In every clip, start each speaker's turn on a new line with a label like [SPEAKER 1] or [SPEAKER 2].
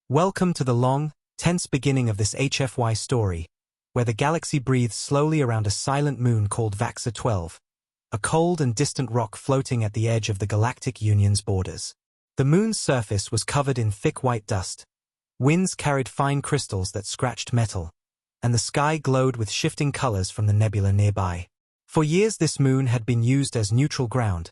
[SPEAKER 1] Welcome to the long, tense beginning of this HFY story, where the galaxy breathes slowly around a silent moon called Vaxa 12, a cold and distant rock floating at the edge of the Galactic Union's borders. The moon's surface was covered in thick white dust, winds carried fine crystals that scratched metal, and the sky glowed with shifting colors from the nebula nearby. For years this moon had been used as neutral ground,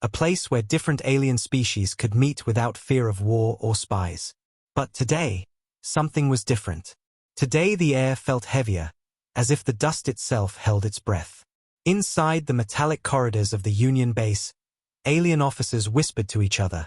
[SPEAKER 1] a place where different alien species could meet without fear of war or spies. But today, something was different. Today the air felt heavier, as if the dust itself held its breath. Inside the metallic corridors of the Union base, alien officers whispered to each other,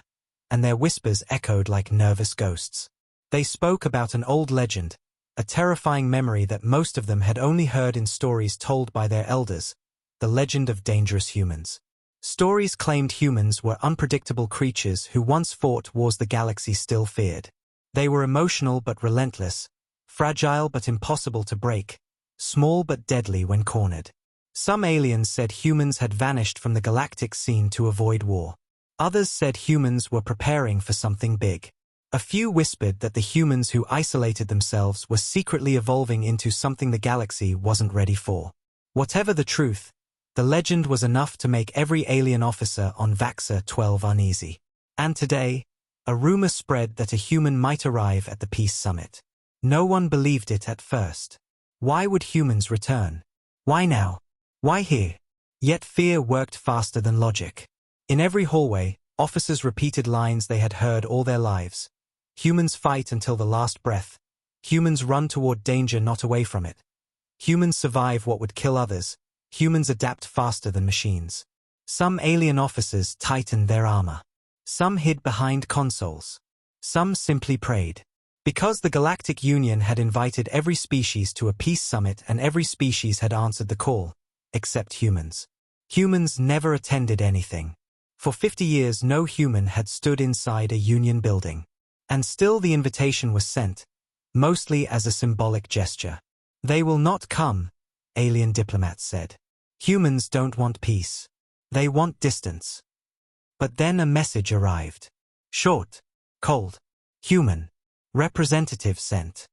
[SPEAKER 1] and their whispers echoed like nervous ghosts. They spoke about an old legend, a terrifying memory that most of them had only heard in stories told by their elders, the legend of dangerous humans. Stories claimed humans were unpredictable creatures who once fought wars the galaxy still feared. They were emotional but relentless, fragile but impossible to break, small but deadly when cornered. Some aliens said humans had vanished from the galactic scene to avoid war. Others said humans were preparing for something big. A few whispered that the humans who isolated themselves were secretly evolving into something the galaxy wasn't ready for. Whatever the truth, the legend was enough to make every alien officer on Vaxa 12 uneasy. And today, a rumor spread that a human might arrive at the peace summit. No one believed it at first. Why would humans return? Why now? Why here? Yet fear worked faster than logic. In every hallway, officers repeated lines they had heard all their lives. Humans fight until the last breath. Humans run toward danger, not away from it. Humans survive what would kill others. Humans adapt faster than machines. Some alien officers tightened their armor. Some hid behind consoles. Some simply prayed. Because the Galactic Union had invited every species to a peace summit and every species had answered the call, except humans. Humans never attended anything. For 50 years no human had stood inside a Union building. And still the invitation was sent, mostly as a symbolic gesture. They will not come, alien diplomats said. Humans don't want peace. They want distance. But then a message arrived. Short, cold, human, representative sent.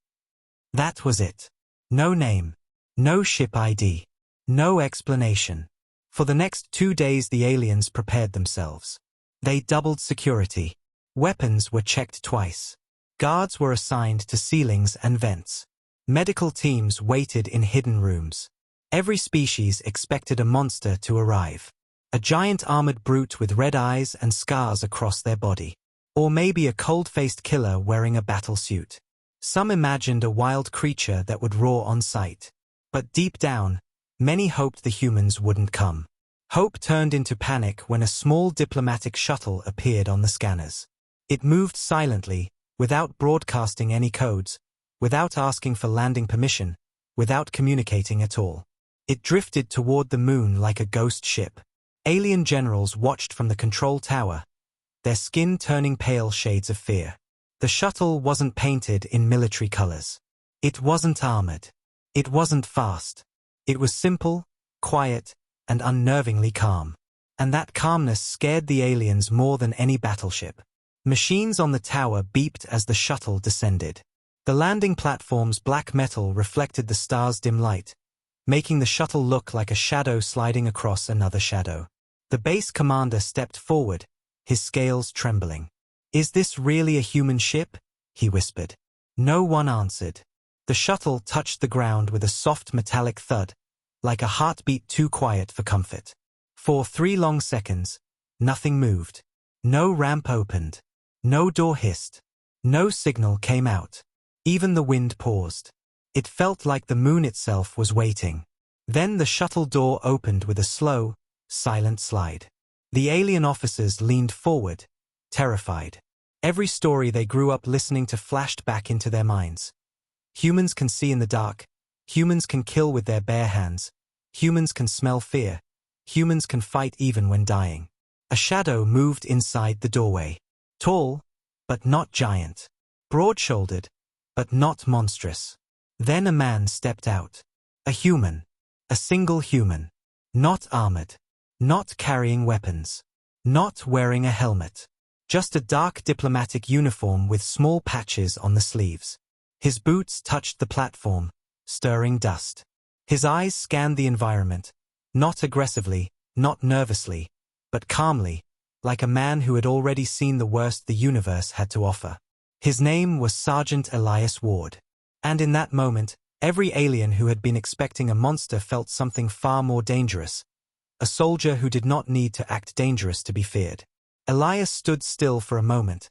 [SPEAKER 1] That was it. No name, no ship ID, no explanation. For the next 2 days the aliens prepared themselves. They doubled security. Weapons were checked twice. Guards were assigned to ceilings and vents. Medical teams waited in hidden rooms. Every species expected a monster to arrive. A giant armored brute with red eyes and scars across their body. Or maybe a cold-faced killer wearing a battle suit. Some imagined a wild creature that would roar on sight. But deep down, many hoped the humans wouldn't come. Hope turned into panic when a small diplomatic shuttle appeared on the scanners. It moved silently, without broadcasting any codes, without asking for landing permission, without communicating at all. It drifted toward the moon like a ghost ship. Alien generals watched from the control tower, their skin turning pale shades of fear. The shuttle wasn't painted in military colors. It wasn't armored. It wasn't fast. It was simple, quiet, and unnervingly calm. And that calmness scared the aliens more than any battleship. Machines on the tower beeped as the shuttle descended. The landing platform's black metal reflected the star's dim light, making the shuttle look like a shadow sliding across another shadow. The base commander stepped forward, his scales trembling. "Is this really a human ship?" he whispered. No one answered. The shuttle touched the ground with a soft metallic thud, like a heartbeat too quiet for comfort. For 3 long seconds, nothing moved. No ramp opened. No door hissed. No signal came out. Even the wind paused. It felt like the moon itself was waiting. Then the shuttle door opened with a slow, silent slide. The alien officers leaned forward, terrified. Every story they grew up listening to flashed back into their minds. Humans can see in the dark. Humans can kill with their bare hands. Humans can smell fear. Humans can fight even when dying. A shadow moved inside the doorway. Tall, but not giant. Broad-shouldered, but not monstrous. Then a man stepped out. A human. A single human. Not armored. Not carrying weapons. Not wearing a helmet. Just a dark diplomatic uniform with small patches on the sleeves. His boots touched the platform, stirring dust. His eyes scanned the environment, not aggressively, not nervously, but calmly, like a man who had already seen the worst the universe had to offer. His name was Sergeant Elias Ward. And in that moment, every alien who had been expecting a monster felt something far more dangerous. A soldier who did not need to act dangerous to be feared. Elias stood still for a moment,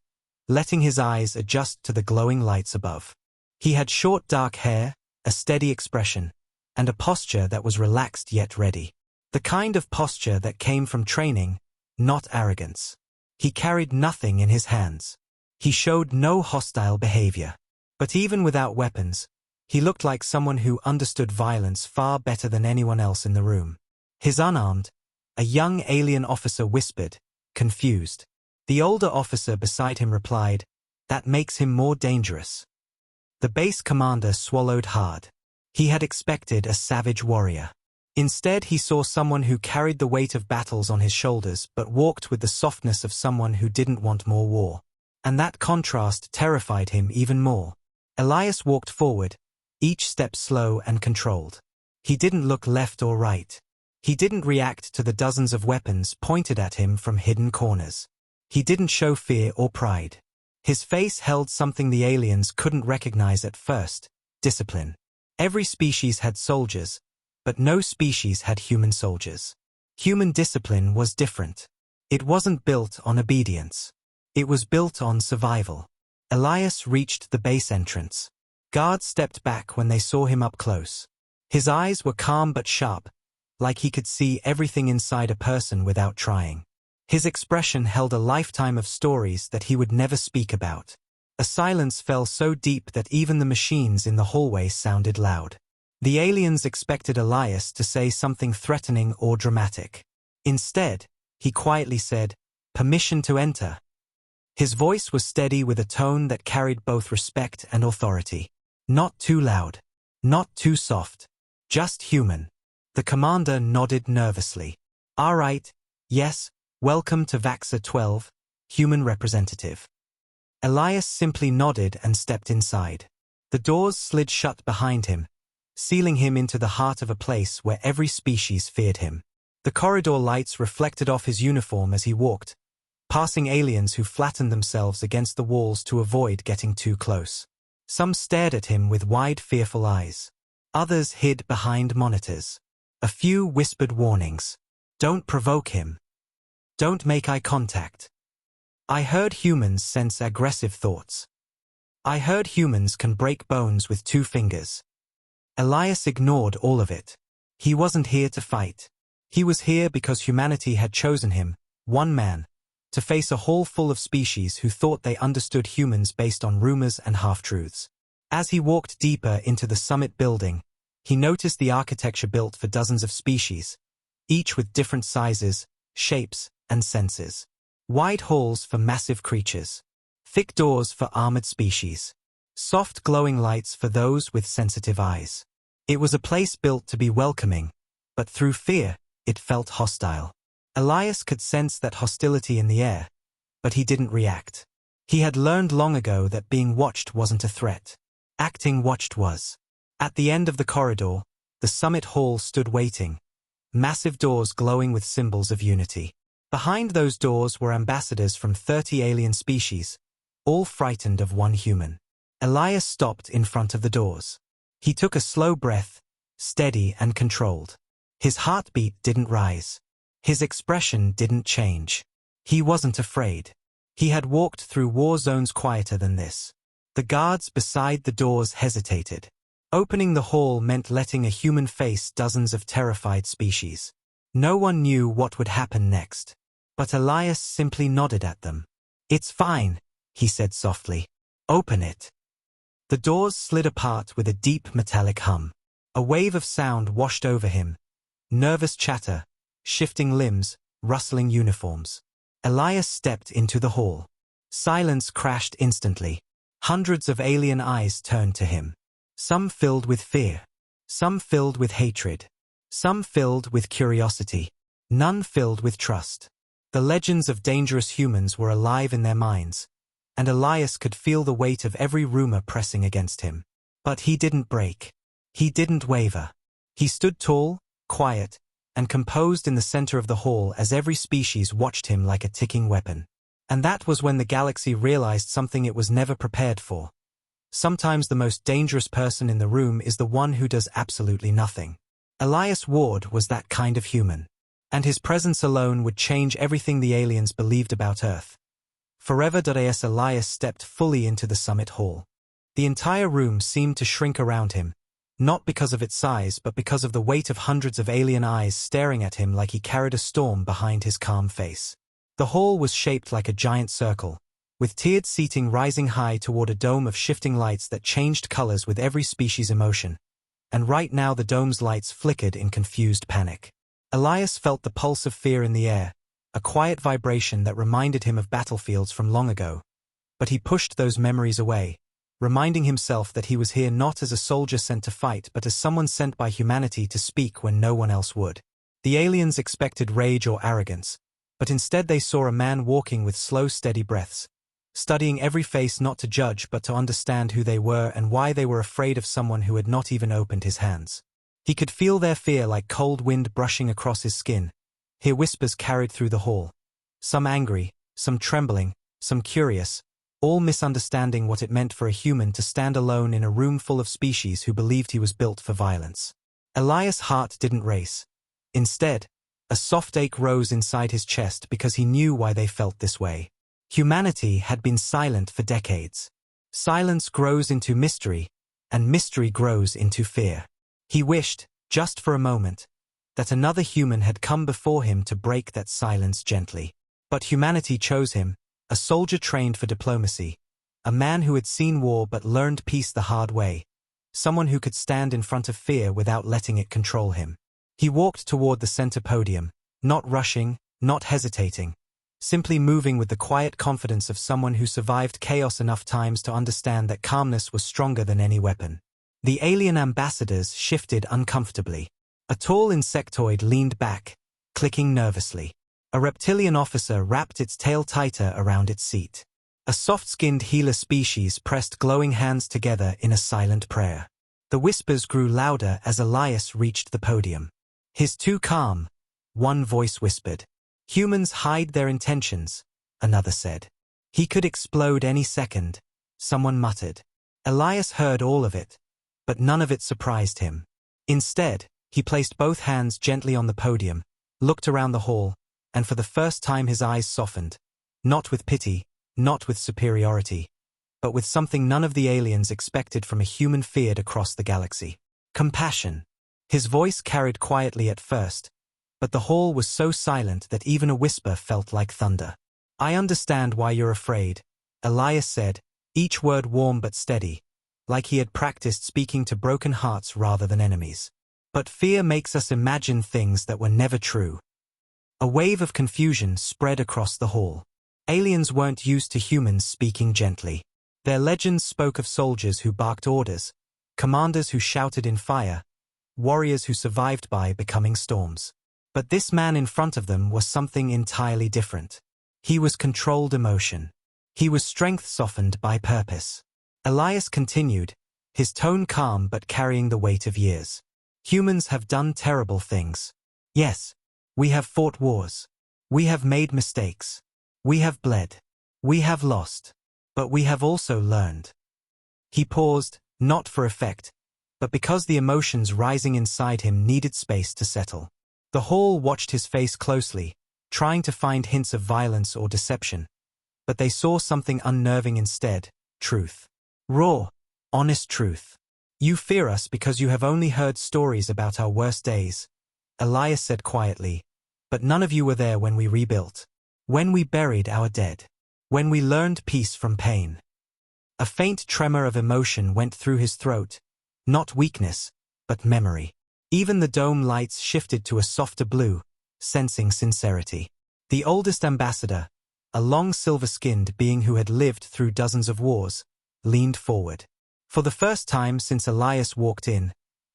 [SPEAKER 1] letting his eyes adjust to the glowing lights above. He had short dark hair, a steady expression, and a posture that was relaxed yet ready. The kind of posture that came from training, not arrogance. He carried nothing in his hands. He showed no hostile behavior. But even without weapons, he looked like someone who understood violence far better than anyone else in the room. His unarmed, a young alien officer whispered, confused. The older officer beside him replied, "That makes him more dangerous." The base commander swallowed hard. He had expected a savage warrior. Instead, he saw someone who carried the weight of battles on his shoulders but walked with the softness of someone who didn't want more war. And that contrast terrified him even more. Elias walked forward, each step slow and controlled. He didn't look left or right. He didn't react to the dozens of weapons pointed at him from hidden corners. He didn't show fear or pride. His face held something the aliens couldn't recognize at first: discipline. Every species had soldiers, but no species had human soldiers. Human discipline was different. It wasn't built on obedience. It was built on survival. Elias reached the base entrance. Guards stepped back when they saw him up close. His eyes were calm but sharp, like he could see everything inside a person without trying. His expression held a lifetime of stories that he would never speak about. A silence fell so deep that even the machines in the hallway sounded loud. The aliens expected Elias to say something threatening or dramatic. Instead, he quietly said, "Permission to enter." His voice was steady with a tone that carried both respect and authority. Not too loud. Not too soft. Just human. The commander nodded nervously. "All right, yes, welcome to VAXA 12, human representative." Elias simply nodded and stepped inside. The doors slid shut behind him, sealing him into the heart of a place where every species feared him. The corridor lights reflected off his uniform as he walked, passing aliens who flattened themselves against the walls to avoid getting too close. Some stared at him with wide, fearful eyes. Others hid behind monitors. A few whispered warnings. "Don't provoke him. Don't make eye contact." I heard humans sense aggressive thoughts. I heard humans can break bones with 2 fingers. Elias ignored all of it. He wasn't here to fight. He was here because humanity had chosen him, one man, to face a hall full of species who thought they understood humans based on rumors and half-truths. As he walked deeper into the summit building, he noticed the architecture built for dozens of species, each with different sizes, shapes, and senses. Wide halls for massive creatures. Thick doors for armored species. Soft glowing lights for those with sensitive eyes. It was a place built to be welcoming, but through fear, it felt hostile. Elias could sense that hostility in the air, but he didn't react. He had learned long ago that being watched wasn't a threat. Acting watched was. At the end of the corridor, the summit hall stood waiting, massive doors glowing with symbols of unity. Behind those doors were ambassadors from 30 alien species, all frightened of one human. Elias stopped in front of the doors. He took a slow breath, steady and controlled. His heartbeat didn't rise. His expression didn't change. He wasn't afraid. He had walked through war zones quieter than this. The guards beside the doors hesitated. Opening the hall meant letting a human face dozens of terrified species. No one knew what would happen next. But Elias simply nodded at them. "It's fine," he said softly. "Open it." The doors slid apart with a deep metallic hum. A wave of sound washed over him. Nervous chatter, shifting limbs, rustling uniforms. Elias stepped into the hall. Silence crashed instantly. Hundreds of alien eyes turned to him. Some filled with fear. Some filled with hatred. Some filled with curiosity. None filled with trust. The legends of dangerous humans were alive in their minds, and Elias could feel the weight of every rumor pressing against him. But he didn't break. He didn't waver. He stood tall, quiet, and composed in the center of the hall as every species watched him like a ticking weapon. And that was when the galaxy realized something it was never prepared for. Sometimes the most dangerous person in the room is the one who does absolutely nothing. Elias Ward was that kind of human. And his presence alone would change everything the aliens believed about Earth. Forever. As Elias stepped fully into the summit hall, the entire room seemed to shrink around him, not because of its size but because of the weight of hundreds of alien eyes staring at him like he carried a storm behind his calm face. The hall was shaped like a giant circle, with tiered seating rising high toward a dome of shifting lights that changed colors with every species' emotion. And right now the dome's lights flickered in confused panic. Elias felt the pulse of fear in the air, a quiet vibration that reminded him of battlefields from long ago. But he pushed those memories away, reminding himself that he was here not as a soldier sent to fight but as someone sent by humanity to speak when no one else would. The aliens expected rage or arrogance, but instead they saw a man walking with slow, steady breaths, studying every face not to judge but to understand who they were and why they were afraid of someone who had not even opened his hands. He could feel their fear like cold wind brushing across his skin, hear whispers carried through the hall, some angry, some trembling, some curious, all misunderstanding what it meant for a human to stand alone in a room full of species who believed he was built for violence. Elias' heart didn't race. Instead, a soft ache rose inside his chest because he knew why they felt this way. Humanity had been silent for decades. Silence grows into mystery, and mystery grows into fear. He wished, just for a moment, that another human had come before him to break that silence gently. But humanity chose him, a soldier trained for diplomacy, a man who had seen war but learned peace the hard way, someone who could stand in front of fear without letting it control him. He walked toward the center podium, not rushing, not hesitating, simply moving with the quiet confidence of someone who survived chaos enough times to understand that calmness was stronger than any weapon. The alien ambassadors shifted uncomfortably. A tall insectoid leaned back, clicking nervously. A reptilian officer wrapped its tail tighter around its seat. A soft-skinned healer species pressed glowing hands together in a silent prayer. The whispers grew louder as Elias reached the podium. "He's too calm," one voice whispered. "Humans hide their intentions," another said. "He could explode any second," someone muttered. Elias heard all of it, but none of it surprised him. Instead, he placed both hands gently on the podium, looked around the hall, and for the first time his eyes softened, not with pity, not with superiority, but with something none of the aliens expected from a human feared across the galaxy. Compassion. His voice carried quietly at first, but the hall was so silent that even a whisper felt like thunder. "I understand why you're afraid," Elias said, each word warm but steady, like he had practiced speaking to broken hearts rather than enemies. "But fear makes us imagine things that were never true." A wave of confusion spread across the hall. Aliens weren't used to humans speaking gently. Their legends spoke of soldiers who barked orders, commanders who shouted in fire, warriors who survived by becoming storms. But this man in front of them was something entirely different. He was controlled emotion. He was strength softened by purpose. Elias continued, his tone calm but carrying the weight of years. "Humans have done terrible things. Yes, we have fought wars. We have made mistakes. We have bled. We have lost. But we have also learned." He paused, not for effect, but because the emotions rising inside him needed space to settle. The hall watched his face closely, trying to find hints of violence or deception, but they saw something unnerving instead: truth. Raw, honest truth. "You fear us because you have only heard stories about our worst days," Elias said quietly, "but none of you were there when we rebuilt. When we buried our dead. When we learned peace from pain." A faint tremor of emotion went through his throat, not weakness, but memory. Even the dome lights shifted to a softer blue, sensing sincerity. The oldest ambassador, a long silver-skinned being who had lived through dozens of wars, leaned forward. For the first time since Elias walked in,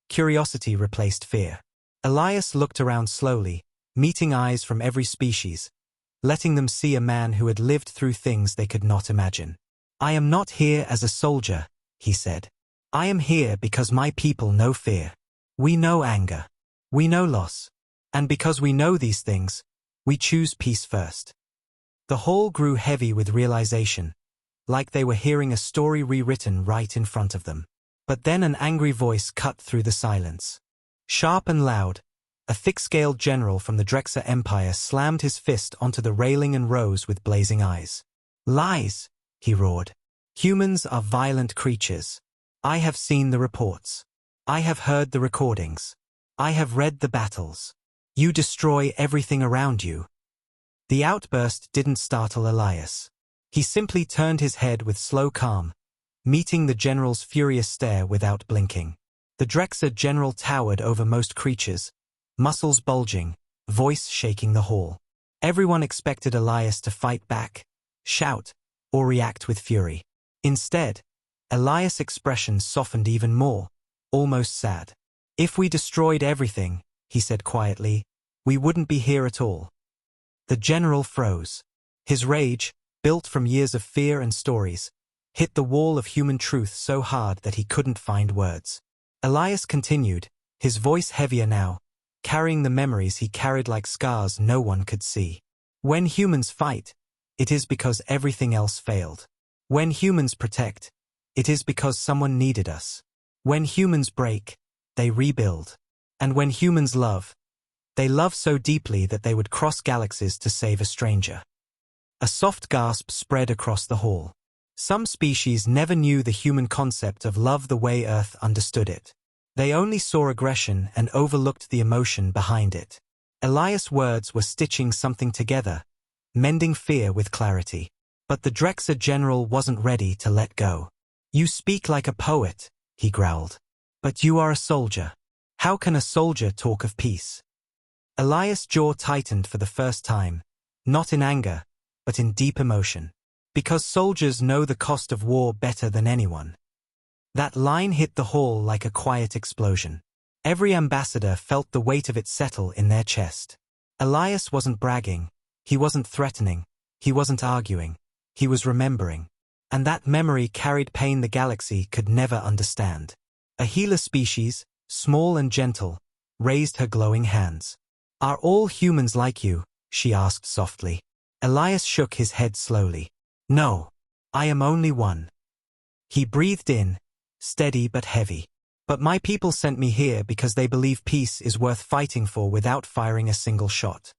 [SPEAKER 1] curiosity replaced fear. Elias looked around slowly, meeting eyes from every species, letting them see a man who had lived through things they could not imagine. "I am not here as a soldier," he said. "I am here because my people know fear. We know anger. We know loss. And because we know these things, we choose peace first." The hall grew heavy with realization, like they were hearing a story rewritten right in front of them. But then an angry voice cut through the silence. Sharp and loud, a thick-scaled general from the Drexer Empire slammed his fist onto the railing and rose with blazing eyes. "Lies!" he roared. "Humans are violent creatures. I have seen the reports. I have heard the recordings. I have read the battles. You destroy everything around you." The outburst didn't startle Elias. He simply turned his head with slow calm, meeting the general's furious stare without blinking. The Drexer general towered over most creatures, muscles bulging, voice shaking the hall. Everyone expected Elias to fight back, shout, or react with fury. Instead, Elias' expression softened even more, almost sad. "If we destroyed everything," he said quietly, "we wouldn't be here at all." The general froze. His rage, built from years of fear and stories, hit the wall of human truth so hard that he couldn't find words. Elias continued, his voice heavier now, carrying the memories he carried like scars no one could see. "When humans fight, it is because everything else failed. When humans protect, it is because someone needed us. When humans break, they rebuild. And when humans love, they love so deeply that they would cross galaxies to save a stranger." A soft gasp spread across the hall. Some species never knew the human concept of love the way Earth understood it. They only saw aggression and overlooked the emotion behind it. Elias' words were stitching something together, mending fear with clarity. But the Drexer general wasn't ready to let go. "You speak like a poet," he growled. "But you are a soldier. How can a soldier talk of peace?" Elias' jaw tightened for the first time, not in anger, but in deep emotion. "Because soldiers know the cost of war better than anyone." That line hit the hall like a quiet explosion. Every ambassador felt the weight of it settle in their chest. Elias wasn't bragging, he wasn't threatening, he wasn't arguing, he was remembering. And that memory carried pain the galaxy could never understand. A healer species, small and gentle, raised her glowing hands. "Are all humans like you?" she asked softly. Elias shook his head slowly. "No, I am only one." He breathed in, steady but heavy. "But my people sent me here because they believe peace is worth fighting for without firing a single shot."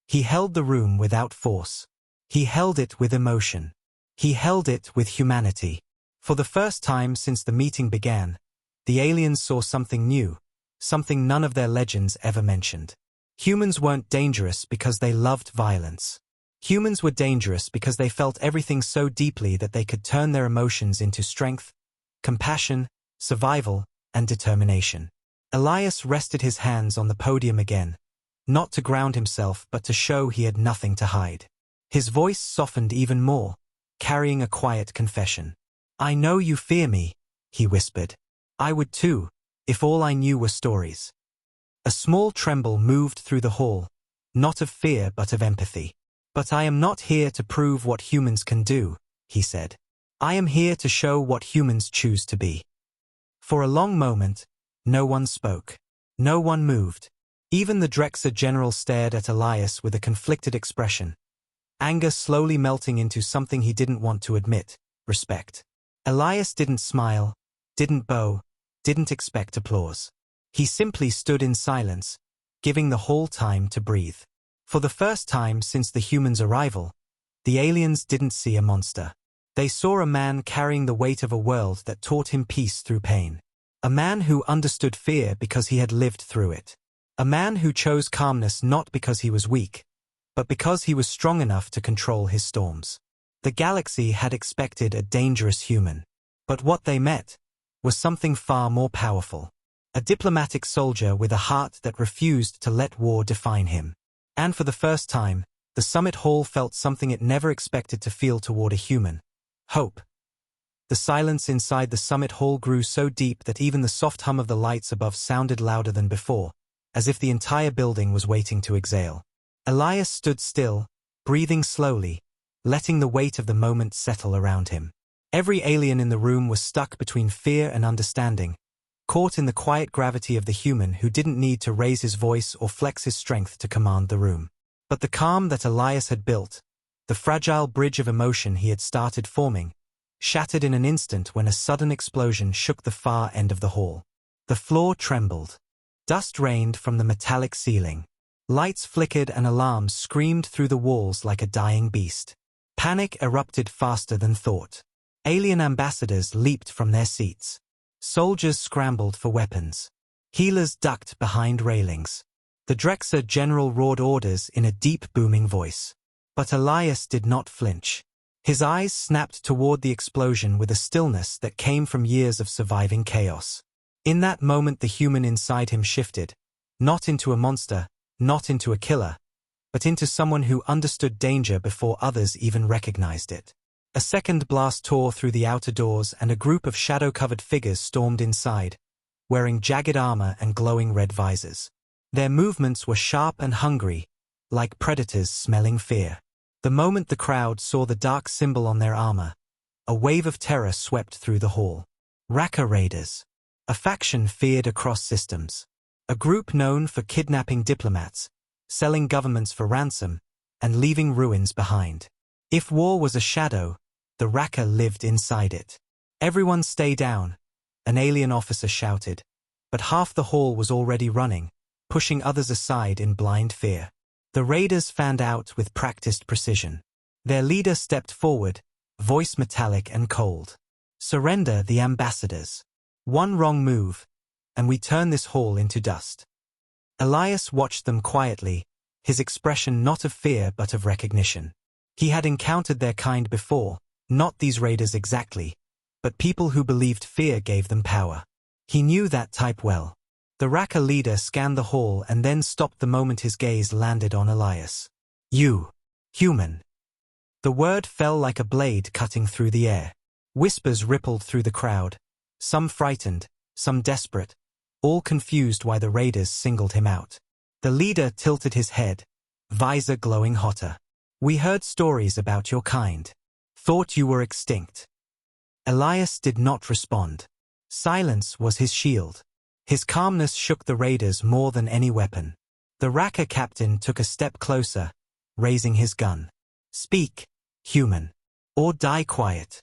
[SPEAKER 1] He held the room without force. He held it with emotion. He held it with humanity. For the first time since the meeting began, the aliens saw something new, something none of their legends ever mentioned. Humans weren't dangerous because they loved violence. Humans were dangerous because they felt everything so deeply that they could turn their emotions into strength, compassion, survival, and determination. Elias rested his hands on the podium again, not to ground himself but to show he had nothing to hide. His voice softened even more, carrying a quiet confession. "I know you fear me," he whispered. "I would too, if all I knew were stories." A small tremble moved through the hall, not of fear but of empathy. "But I am not here to prove what humans can do," he said. "I am here to show what humans choose to be." For a long moment, no one spoke. No one moved. Even the Drexer general stared at Elias with a conflicted expression, anger slowly melting into something he didn't want to admit, respect. Elias didn't smile, didn't bow, didn't expect applause. He simply stood in silence, giving the whole time to breathe. For the first time since the humans' arrival, the aliens didn't see a monster. They saw a man carrying the weight of a world that taught him peace through pain. A man who understood fear because he had lived through it. A man who chose calmness not because he was weak, but because he was strong enough to control his storms. The galaxy had expected a dangerous human. But what they met was something far more powerful. A diplomatic soldier with a heart that refused to let war define him. And for the first time, the summit hall felt something it never expected to feel toward a human. Hope. The silence inside the summit hall grew so deep that even the soft hum of the lights above sounded louder than before, as if the entire building was waiting to exhale. Elias stood still, breathing slowly, letting the weight of the moment settle around him. Every alien in the room was stuck between fear and understanding, caught in the quiet gravity of the human who didn't need to raise his voice or flex his strength to command the room. But the calm that Elias had built, the fragile bridge of emotion he had started forming, shattered in an instant when a sudden explosion shook the far end of the hall. The floor trembled. Dust rained from the metallic ceiling. Lights flickered and alarms screamed through the walls like a dying beast. Panic erupted faster than thought. Alien ambassadors leaped from their seats. Soldiers scrambled for weapons. Healers ducked behind railings. The Drexer general roared orders in a deep booming voice. But Elias did not flinch. His eyes snapped toward the explosion with a stillness that came from years of surviving chaos. In that moment the human inside him shifted, not into a monster, not into a killer, but into someone who understood danger before others even recognized it. A second blast tore through the outer doors and a group of shadow-covered figures stormed inside, wearing jagged armor and glowing red visors. Their movements were sharp and hungry, like predators smelling fear. The moment the crowd saw the dark symbol on their armor, a wave of terror swept through the hall. Raqqa Raiders. A faction feared across systems. A group known for kidnapping diplomats, selling governments for ransom, and leaving ruins behind. If war was a shadow, the Raqqa lived inside it. Everyone stay down, an alien officer shouted, but half the hall was already running, pushing others aside in blind fear. The raiders fanned out with practiced precision. Their leader stepped forward, voice metallic and cold. Surrender the ambassadors. One wrong move, and we turn this hall into dust. Elias watched them quietly, his expression not of fear but of recognition. He had encountered their kind before, not these raiders exactly, but people who believed fear gave them power. He knew that type well. The Raqqa leader scanned the hall and then stopped the moment his gaze landed on Elias. You, human. The word fell like a blade cutting through the air. Whispers rippled through the crowd, some frightened, some desperate, all confused why the raiders singled him out. The leader tilted his head, visor glowing hotter. We heard stories about your kind. Thought you were extinct. Elias did not respond. Silence was his shield. His calmness shook the raiders more than any weapon. The Raqqa captain took a step closer, raising his gun. Speak, human, or die quiet.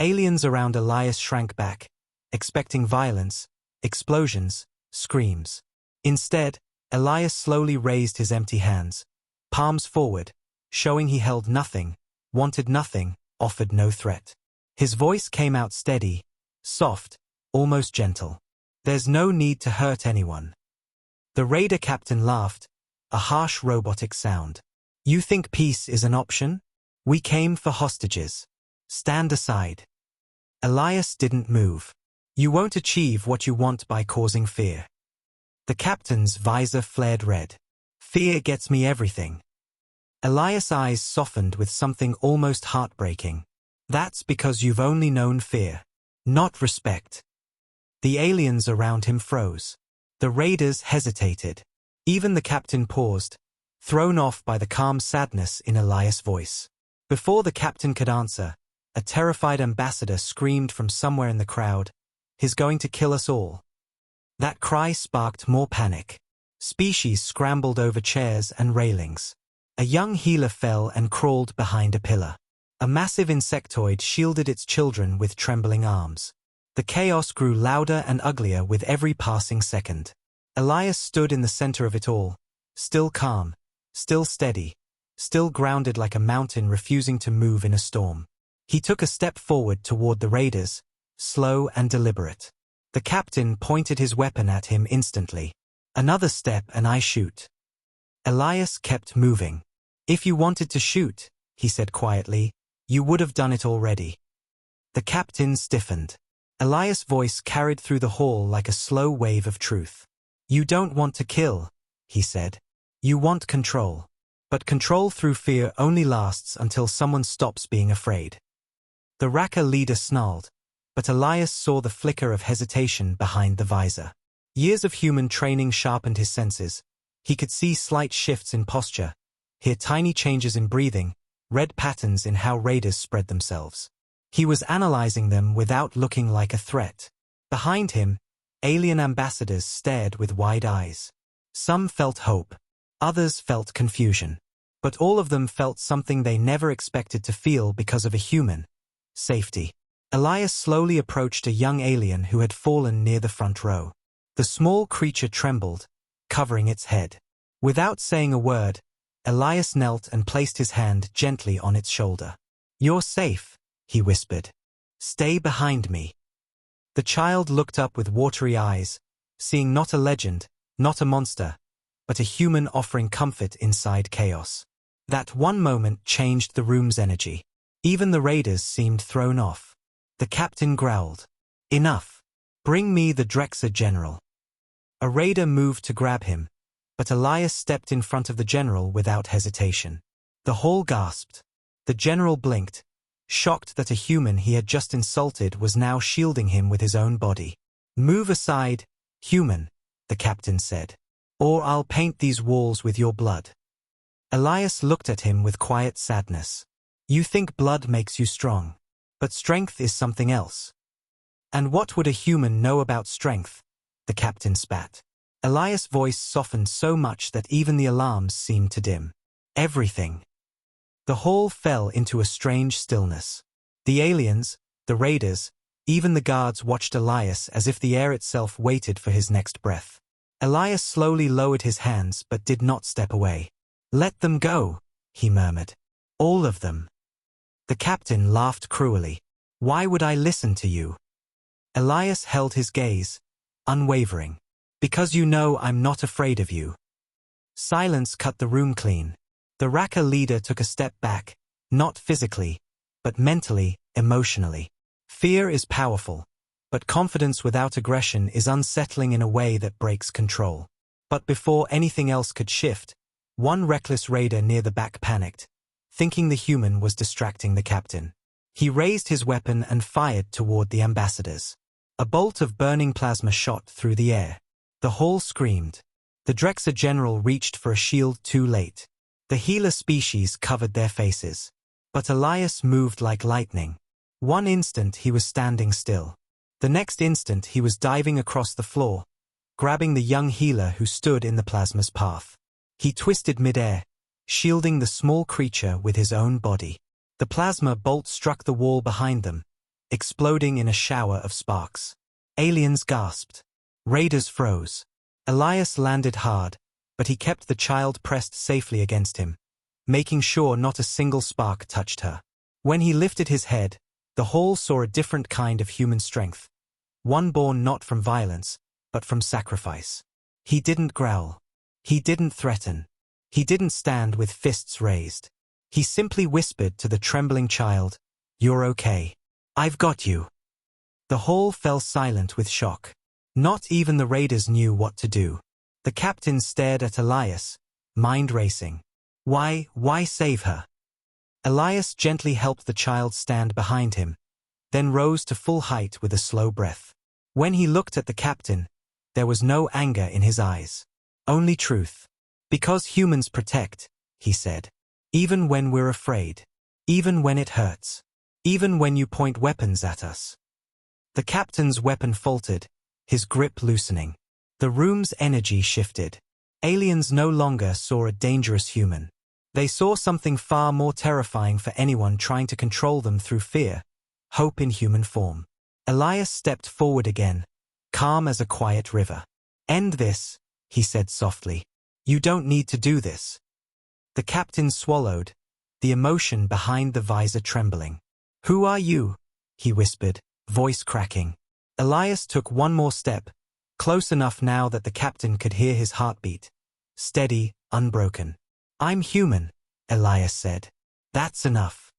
[SPEAKER 1] Aliens around Elias shrank back, expecting violence, explosions, screams. Instead, Elias slowly raised his empty hands, palms forward, showing he held nothing, wanted nothing, offered no threat. His voice came out steady, soft, almost gentle. There's no need to hurt anyone. The raider captain laughed, a harsh robotic sound. You think peace is an option? We came for hostages. Stand aside. Elias didn't move. You won't achieve what you want by causing fear. The captain's visor flared red. Fear gets me everything. Elias' eyes softened with something almost heartbreaking. That's because you've only known fear, not respect. The aliens around him froze. The raiders hesitated. Even the captain paused, thrown off by the calm sadness in Elias' voice. Before the captain could answer, a terrified ambassador screamed from somewhere in the crowd, "He's going to kill us all." That cry sparked more panic. Species scrambled over chairs and railings. A young healer fell and crawled behind a pillar. A massive insectoid shielded its children with trembling arms. The chaos grew louder and uglier with every passing second. Elias stood in the center of it all, still calm, still steady, still grounded like a mountain refusing to move in a storm. He took a step forward toward the raiders, slow and deliberate. The captain pointed his weapon at him instantly. Another step and I shoot. Elias kept moving. If you wanted to shoot, he said quietly, you would have done it already. The captain stiffened. Elias' voice carried through the hall like a slow wave of truth. You don't want to kill, he said. You want control. But control through fear only lasts until someone stops being afraid. The Raqqa leader snarled, but Elias saw the flicker of hesitation behind the visor. Years of human training sharpened his senses. He could see slight shifts in posture, hear tiny changes in breathing, red patterns in how raiders spread themselves. He was analyzing them without looking like a threat. Behind him, alien ambassadors stared with wide eyes. Some felt hope, others felt confusion. But all of them felt something they never expected to feel because of a human: safety. Elias slowly approached a young alien who had fallen near the front row. The small creature trembled, covering its head. Without saying a word, Elias knelt and placed his hand gently on its shoulder. "You're safe," he whispered. "Stay behind me." The child looked up with watery eyes, seeing not a legend, not a monster, but a human offering comfort inside chaos. That one moment changed the room's energy. Even the raiders seemed thrown off. The captain growled, "Enough. Bring me the Drexer general." A raider moved to grab him, but Elias stepped in front of the general without hesitation. The hall gasped. The general blinked, shocked that a human he had just insulted was now shielding him with his own body. "Move aside, human," the captain said, "or I'll paint these walls with your blood." Elias looked at him with quiet sadness. "You think blood makes you strong, but strength is something else." "And what would a human know about strength?" the captain spat. Elias' voice softened so much that even the alarms seemed to dim. "Everything." The hall fell into a strange stillness. The aliens, the raiders, even the guards watched Elias as if the air itself waited for his next breath. Elias slowly lowered his hands but did not step away. "Let them go," he murmured. "All of them." The captain laughed cruelly. "Why would I listen to you?" Elias held his gaze, unwavering. "Because you know I'm not afraid of you." Silence cut the room clean. The Raka leader took a step back, not physically, but mentally, emotionally. Fear is powerful, but confidence without aggression is unsettling in a way that breaks control. But before anything else could shift, one reckless raider near the back panicked, thinking the human was distracting the captain. He raised his weapon and fired toward the ambassadors. A bolt of burning plasma shot through the air. The hall screamed. The Drexer general reached for a shield too late. The healer species covered their faces. But Elias moved like lightning. One instant he was standing still. The next instant he was diving across the floor, grabbing the young healer who stood in the plasma's path. He twisted midair, shielding the small creature with his own body. The plasma bolt struck the wall behind them, exploding in a shower of sparks. Aliens gasped. Raiders froze. Elias landed hard, but he kept the child pressed safely against him, making sure not a single spark touched her. When he lifted his head, the hall saw a different kind of human strength, one born not from violence, but from sacrifice. He didn't growl. He didn't threaten. He didn't stand with fists raised. He simply whispered to the trembling child, "You're okay. I've got you." The hall fell silent with shock. Not even the raiders knew what to do. The captain stared at Elias, mind racing. Why save her? Elias gently helped the child stand behind him, then rose to full height with a slow breath. When he looked at the captain, there was no anger in his eyes. Only truth. "Because humans protect," he said. "Even when we're afraid. Even when it hurts. Even when you point weapons at us." The captain's weapon faltered, his grip loosening. The room's energy shifted. Aliens no longer saw a dangerous human. They saw something far more terrifying for anyone trying to control them through fear: hope in human form. Elias stepped forward again, calm as a quiet river. "End this," he said softly. "You don't need to do this." The captain swallowed, the emotion behind the visor trembling. "Who are you?" he whispered, voice cracking. Elias took one more step, close enough now that the captain could hear his heartbeat. Steady, unbroken. "I'm human," Elias said. "That's enough."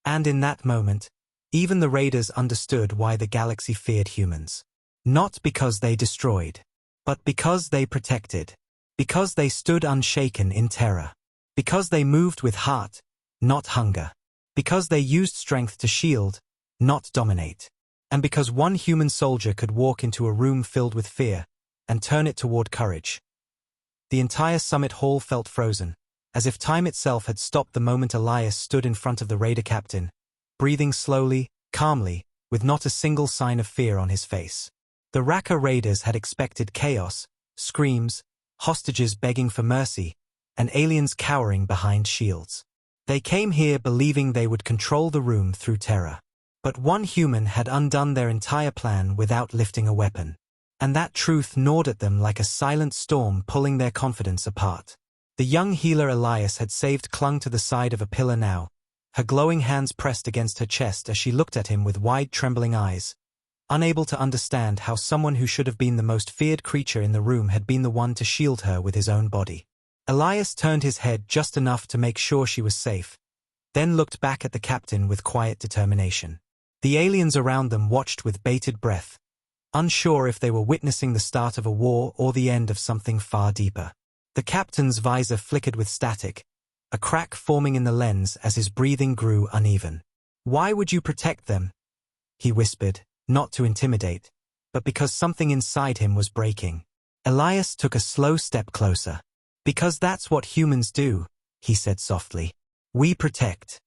[SPEAKER 1] And in that moment, even the raiders understood why the galaxy feared humans. Not because they destroyed, but because they protected. Because they stood unshaken in terror. Because they moved with heart, not hunger. Because they used strength to shield, not dominate. And because one human soldier could walk into a room filled with fear and turn it toward courage. The entire summit hall felt frozen, as if time itself had stopped the moment Elias stood in front of the raider captain, breathing slowly, calmly, with not a single sign of fear on his face. The Raqqa raiders had expected chaos, screams, hostages begging for mercy, and aliens cowering behind shields. They came here believing they would control the room through terror. But one human had undone their entire plan without lifting a weapon. And that truth gnawed at them like a silent storm, pulling their confidence apart. The young healer Elias had saved clung to the side of a pillar now, her glowing hands pressed against her chest as she looked at him with wide trembling eyes, unable to understand how someone who should have been the most feared creature in the room had been the one to shield her with his own body. Elias turned his head just enough to make sure she was safe, then looked back at the captain with quiet determination. The aliens around them watched with bated breath, unsure if they were witnessing the start of a war or the end of something far deeper. The captain's visor flickered with static, a crack forming in the lens as his breathing grew uneven. "Why would you protect them?" he whispered, not to intimidate, but because something inside him was breaking. Elias took a slow step closer. "Because that's what humans do," he said softly. "We protect."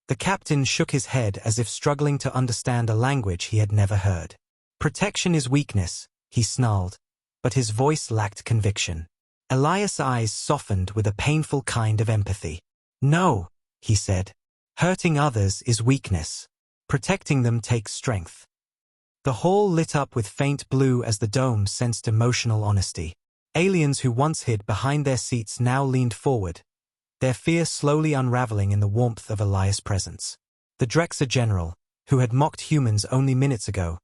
[SPEAKER 1] The captain shook his head as if struggling to understand a language he had never heard. "Protection is weakness," he snarled, but his voice lacked conviction. Elias' eyes softened with a painful kind of empathy. "No," he said. "Hurting others is weakness. Protecting them takes strength." The hall lit up with faint blue as the dome sensed emotional honesty. Aliens who once hid behind their seats now leaned forward, their fear slowly unraveling in the warmth of Elias' presence. The Drexer general, who had mocked humans only minutes ago,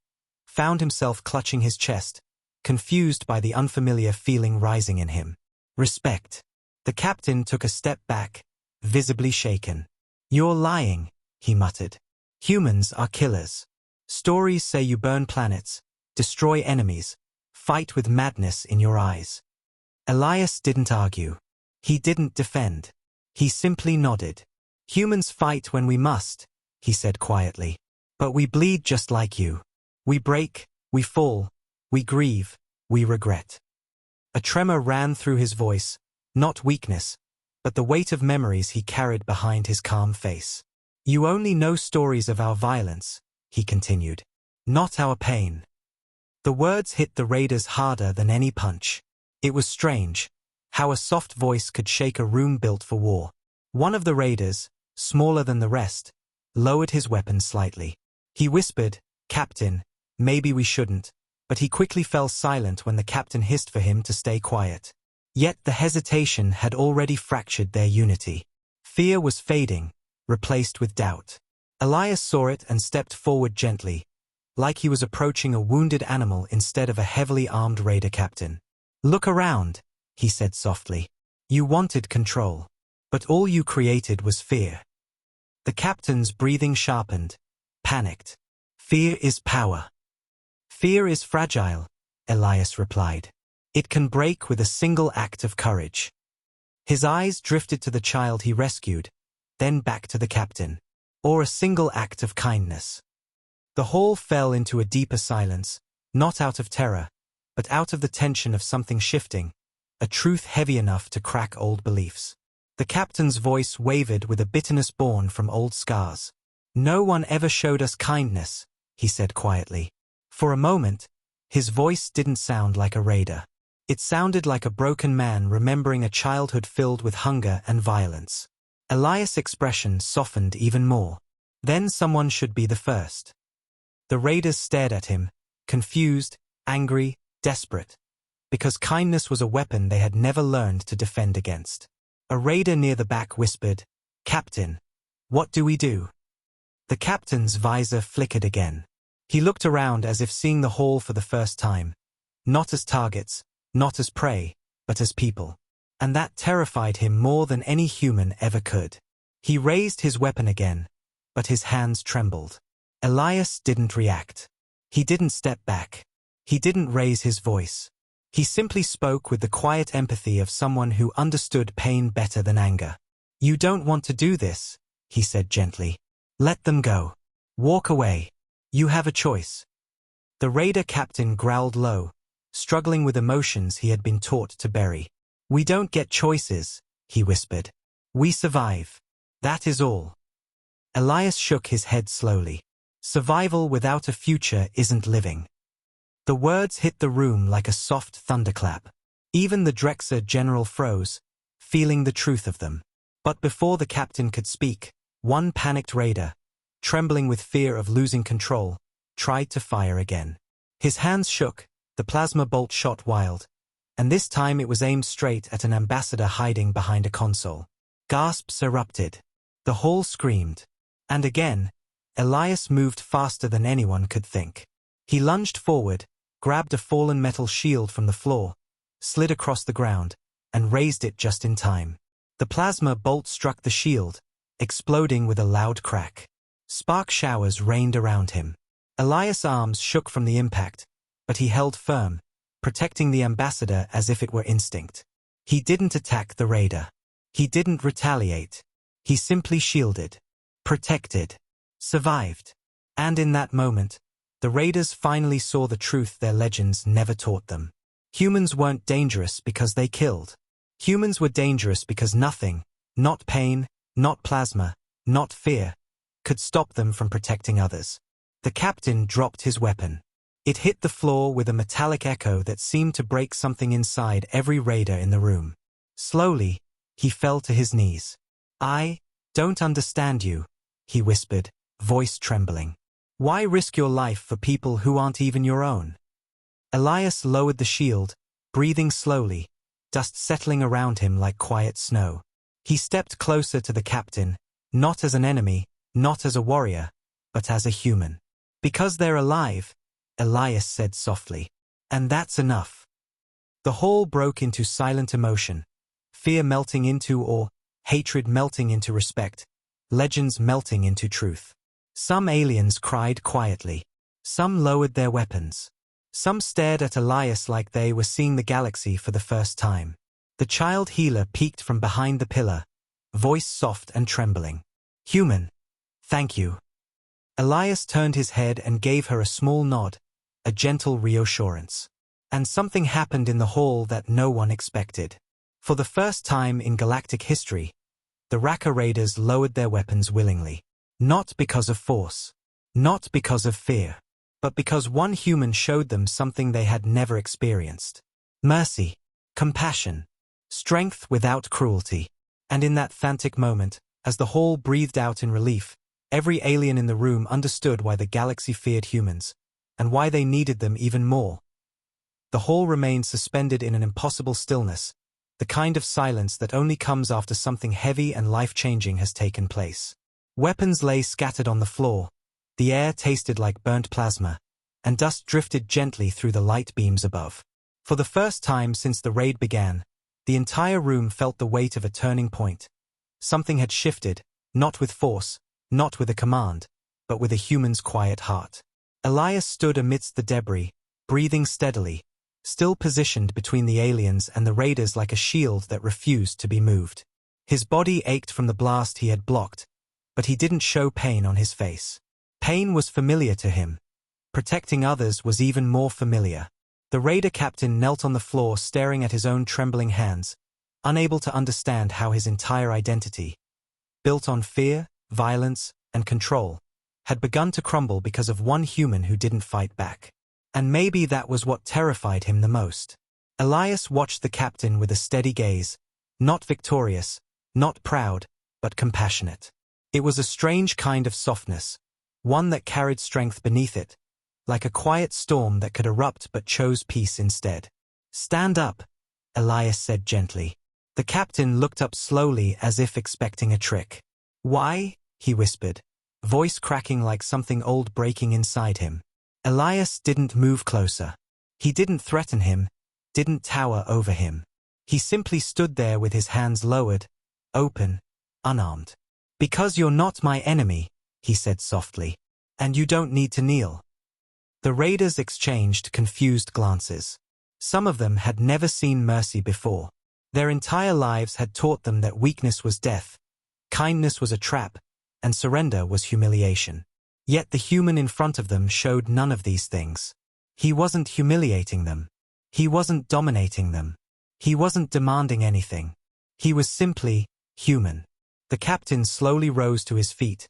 [SPEAKER 1] found himself clutching his chest, confused by the unfamiliar feeling rising in him. Respect. The captain took a step back, visibly shaken. "You're lying," he muttered. "Humans are killers. Stories say you burn planets, destroy enemies, fight with madness in your eyes." Elias didn't argue. He didn't defend. He simply nodded. "Humans fight when we must," he said quietly. "But we bleed just like you. We break, we fall, we grieve, we regret." A tremor ran through his voice, not weakness, but the weight of memories he carried behind his calm face. "You only know stories of our violence," he continued, "not our pain." The words hit the raiders harder than any punch. It was strange, how a soft voice could shake a room built for war. One of the raiders, smaller than the rest, lowered his weapon slightly. He whispered, "Captain, maybe we shouldn't," but he quickly fell silent when the captain hissed for him to stay quiet. Yet the hesitation had already fractured their unity. Fear was fading, replaced with doubt. Elias saw it and stepped forward gently, like he was approaching a wounded animal instead of a heavily armed raider captain. "Look around," he said softly. "You wanted control, but all you created was fear." The captain's breathing sharpened, panicked. "Fear is power." "Fear is fragile," Elias replied. "It can break with a single act of courage." His eyes drifted to the child he rescued, then back to the captain. "Or a single act of kindness." The hall fell into a deeper silence, not out of terror, but out of the tension of something shifting, a truth heavy enough to crack old beliefs. The captain's voice wavered with a bitterness born from old scars. "No one ever showed us kindness," he said quietly. For a moment, his voice didn't sound like a raider. It sounded like a broken man remembering a childhood filled with hunger and violence. Elias' expression softened even more. Then someone should be the first. The raiders stared at him, confused, angry, desperate, because kindness was a weapon they had never learned to defend against. A raider near the back whispered, "Captain, what do we do?" The captain's visor flickered again. He looked around as if seeing the hall for the first time, not as targets, not as prey, but as people. And that terrified him more than any human ever could. He raised his weapon again, but his hands trembled. Elias didn't react. He didn't step back. He didn't raise his voice. He simply spoke with the quiet empathy of someone who understood pain better than anger. "You don't want to do this," he said gently. "Let them go. Walk away. You have a choice." The raider captain growled low, struggling with emotions he had been taught to bury. "We don't get choices," he whispered. We survive. That is all. Elias shook his head slowly. Survival without a future isn't living. The words hit the room like a soft thunderclap. Even the Drexer general froze, feeling the truth of them. But before the captain could speak, one panicked raider, trembling with fear of losing control, tried to fire again. His hands shook, the plasma bolt shot wild, and this time it was aimed straight at an ambassador hiding behind a console. Gasps erupted. The hall screamed. And again, Elias moved faster than anyone could think. He lunged forward, grabbed a fallen metal shield from the floor, slid across the ground, and raised it just in time. The plasma bolt struck the shield, exploding with a loud crack. Spark showers rained around him. Elias' arms shook from the impact, but he held firm, protecting the ambassador as if it were instinct. He didn't attack the raider. He didn't retaliate. He simply shielded, protected, survived. And in that moment, the raiders finally saw the truth their legends never taught them. Humans weren't dangerous because they killed. Humans were dangerous because nothing, not pain, not plasma, not fear, could stop them from protecting others. The captain dropped his weapon. It hit the floor with a metallic echo that seemed to break something inside every raider in the room. Slowly, he fell to his knees. "I don't understand you," he whispered, voice trembling. "Why risk your life for people who aren't even your own?" Elias lowered the shield, breathing slowly, dust settling around him like quiet snow. He stepped closer to the captain, not as an enemy, not as a warrior, but as a human. "Because they're alive," Elias said softly. "And that's enough." The hall broke into silent emotion, fear melting into awe, hatred melting into respect, legends melting into truth. Some aliens cried quietly. Some lowered their weapons. Some stared at Elias like they were seeing the galaxy for the first time. The child healer peeked from behind the pillar, voice soft and trembling. "Human. Thank you." Elias turned his head and gave her a small nod, a gentle reassurance. And something happened in the hall that no one expected. For the first time in galactic history, the Raka Raiders lowered their weapons willingly. Not because of force. Not because of fear. But because one human showed them something they had never experienced. Mercy. Compassion. Strength without cruelty. And in that frantic moment, as the hall breathed out in relief, every alien in the room understood why the galaxy feared humans, and why they needed them even more. The hall remained suspended in an impossible stillness, the kind of silence that only comes after something heavy and life-changing has taken place. Weapons lay scattered on the floor, the air tasted like burnt plasma, and dust drifted gently through the light beams above. For the first time since the raid began, the entire room felt the weight of a turning point. Something had shifted, not with force, not with a command, but with a human's quiet heart. Elias stood amidst the debris, breathing steadily, still positioned between the aliens and the raiders like a shield that refused to be moved. His body ached from the blast he had blocked, but he didn't show pain on his face. Pain was familiar to him. Protecting others was even more familiar. The raider captain knelt on the floor staring at his own trembling hands, unable to understand how his entire identity, built on fear, violence, and control, had begun to crumble because of one human who didn't fight back. And maybe that was what terrified him the most. Elias watched the captain with a steady gaze, not victorious, not proud, but compassionate. It was a strange kind of softness, one that carried strength beneath it, like a quiet storm that could erupt but chose peace instead. "Stand up," Elias said gently. The captain looked up slowly as if expecting a trick. "Why?" he whispered, voice cracking like something old breaking inside him. Elias didn't move closer. He didn't threaten him, didn't tower over him. He simply stood there with his hands lowered, open, unarmed. "Because you're not my enemy," he said softly, "and you don't need to kneel." The raiders exchanged confused glances. Some of them had never seen mercy before. Their entire lives had taught them that weakness was death, kindness was a trap, and surrender was humiliation. Yet the human in front of them showed none of these things. He wasn't humiliating them. He wasn't dominating them. He wasn't demanding anything. He was simply Human. The captain slowly rose to his feet,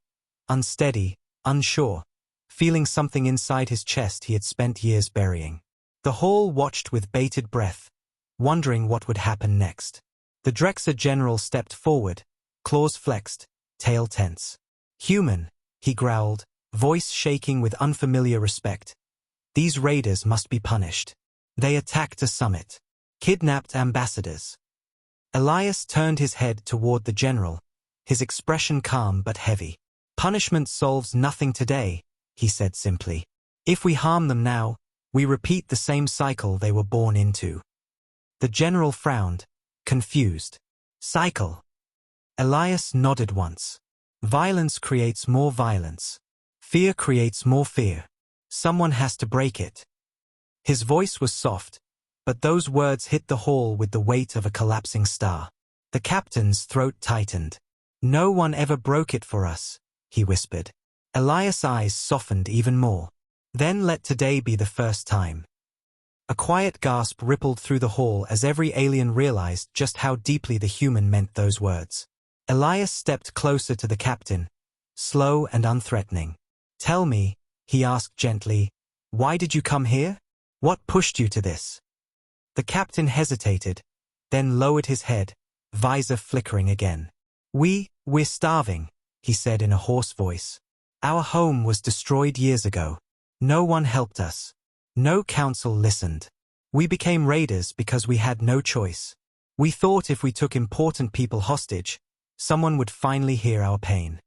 [SPEAKER 1] unsteady, unsure, feeling something inside his chest he had spent years burying. The hall watched with bated breath, wondering what would happen next. The Drexer general stepped forward, claws flexed, tail tense. Human, he growled, voice shaking with unfamiliar respect. These raiders must be punished. They attacked a summit. Kidnapped ambassadors. Elias turned his head toward the general, his expression calm but heavy. Punishment solves nothing today, he said simply. If we harm them now, we repeat the same cycle they were born into. The general frowned, confused. Cycle. Elias nodded once. Violence creates more violence. Fear creates more fear. Someone has to break it. His voice was soft, but those words hit the hall with the weight of a collapsing star. The captain's throat tightened. No one ever broke it for us, he whispered. Elias' eyes softened even more. Then let today be the first time. A quiet gasp rippled through the hall as every alien realized just how deeply the human meant those words. Elias stepped closer to the captain, slow and unthreatening. Tell me, he asked gently, why did you come here? What pushed you to this? The captain hesitated, then lowered his head, visor flickering again. We're starving, he said in a hoarse voice. Our home was destroyed years ago. No one helped us. No council listened. We became raiders because we had no choice. We thought if we took important people hostage, someone would finally hear our pain.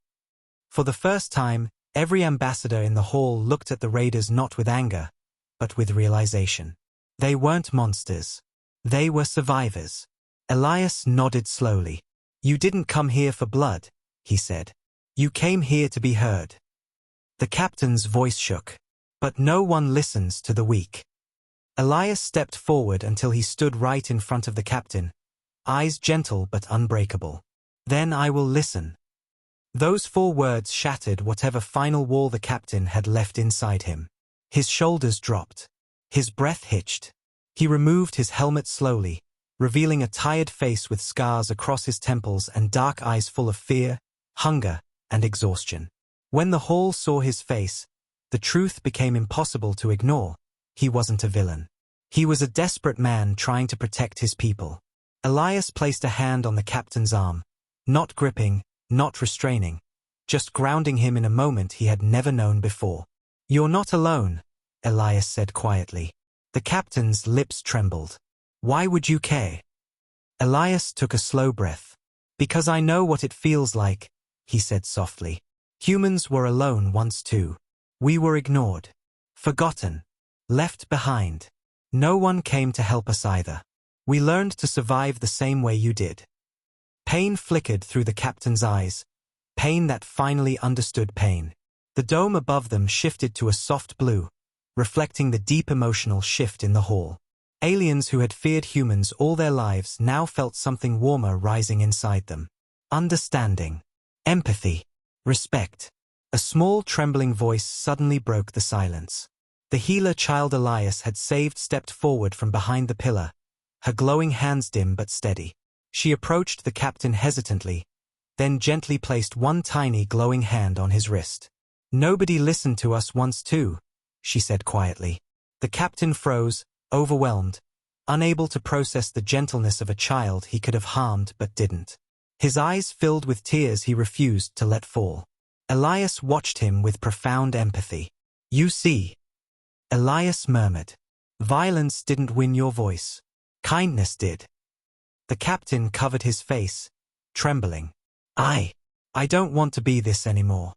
[SPEAKER 1] For the first time, every ambassador in the hall looked at the raiders not with anger, but with realization. They weren't monsters. They were survivors. Elias nodded slowly. You didn't come here for blood, he said. You came here to be heard. The captain's voice shook. But no one listens to the weak. Elias stepped forward until he stood right in front of the captain, eyes gentle but unbreakable. Then I will listen. Those 4 words shattered whatever final wall the captain had left inside him. His shoulders dropped. His breath hitched. He removed his helmet slowly, revealing a tired face with scars across his temples and dark eyes full of fear, hunger, and exhaustion. When the hall saw his face, the truth became impossible to ignore. He wasn't a villain. He was a desperate man trying to protect his people. Elias placed a hand on the captain's arm, not gripping, not restraining, just grounding him in a moment he had never known before. You're not alone, Elias said quietly. The captain's lips trembled. Why would you care? Elias took a slow breath. Because I know what it feels like, he said softly. Humans were alone once too. We were ignored, forgotten, left behind. No one came to help us either. We learned to survive the same way you did. Pain flickered through the captain's eyes, pain that finally understood pain. The dome above them shifted to a soft blue, reflecting the deep emotional shift in the hall. Aliens who had feared humans all their lives now felt something warmer rising inside them. Understanding, empathy, respect. A small trembling voice suddenly broke the silence. The healer child Elias had saved stepped forward from behind the pillar, her glowing hands dim but steady. She approached the captain hesitantly, then gently placed one tiny glowing hand on his wrist. Nobody listened to us once too, she said quietly. The captain froze, overwhelmed, unable to process the gentleness of a child he could have harmed but didn't. His eyes filled with tears he refused to let fall. Elias watched him with profound empathy. You see, Elias murmured. Violence didn't win your voice. Kindness did. The captain covered his face, trembling. I don't want to be this anymore.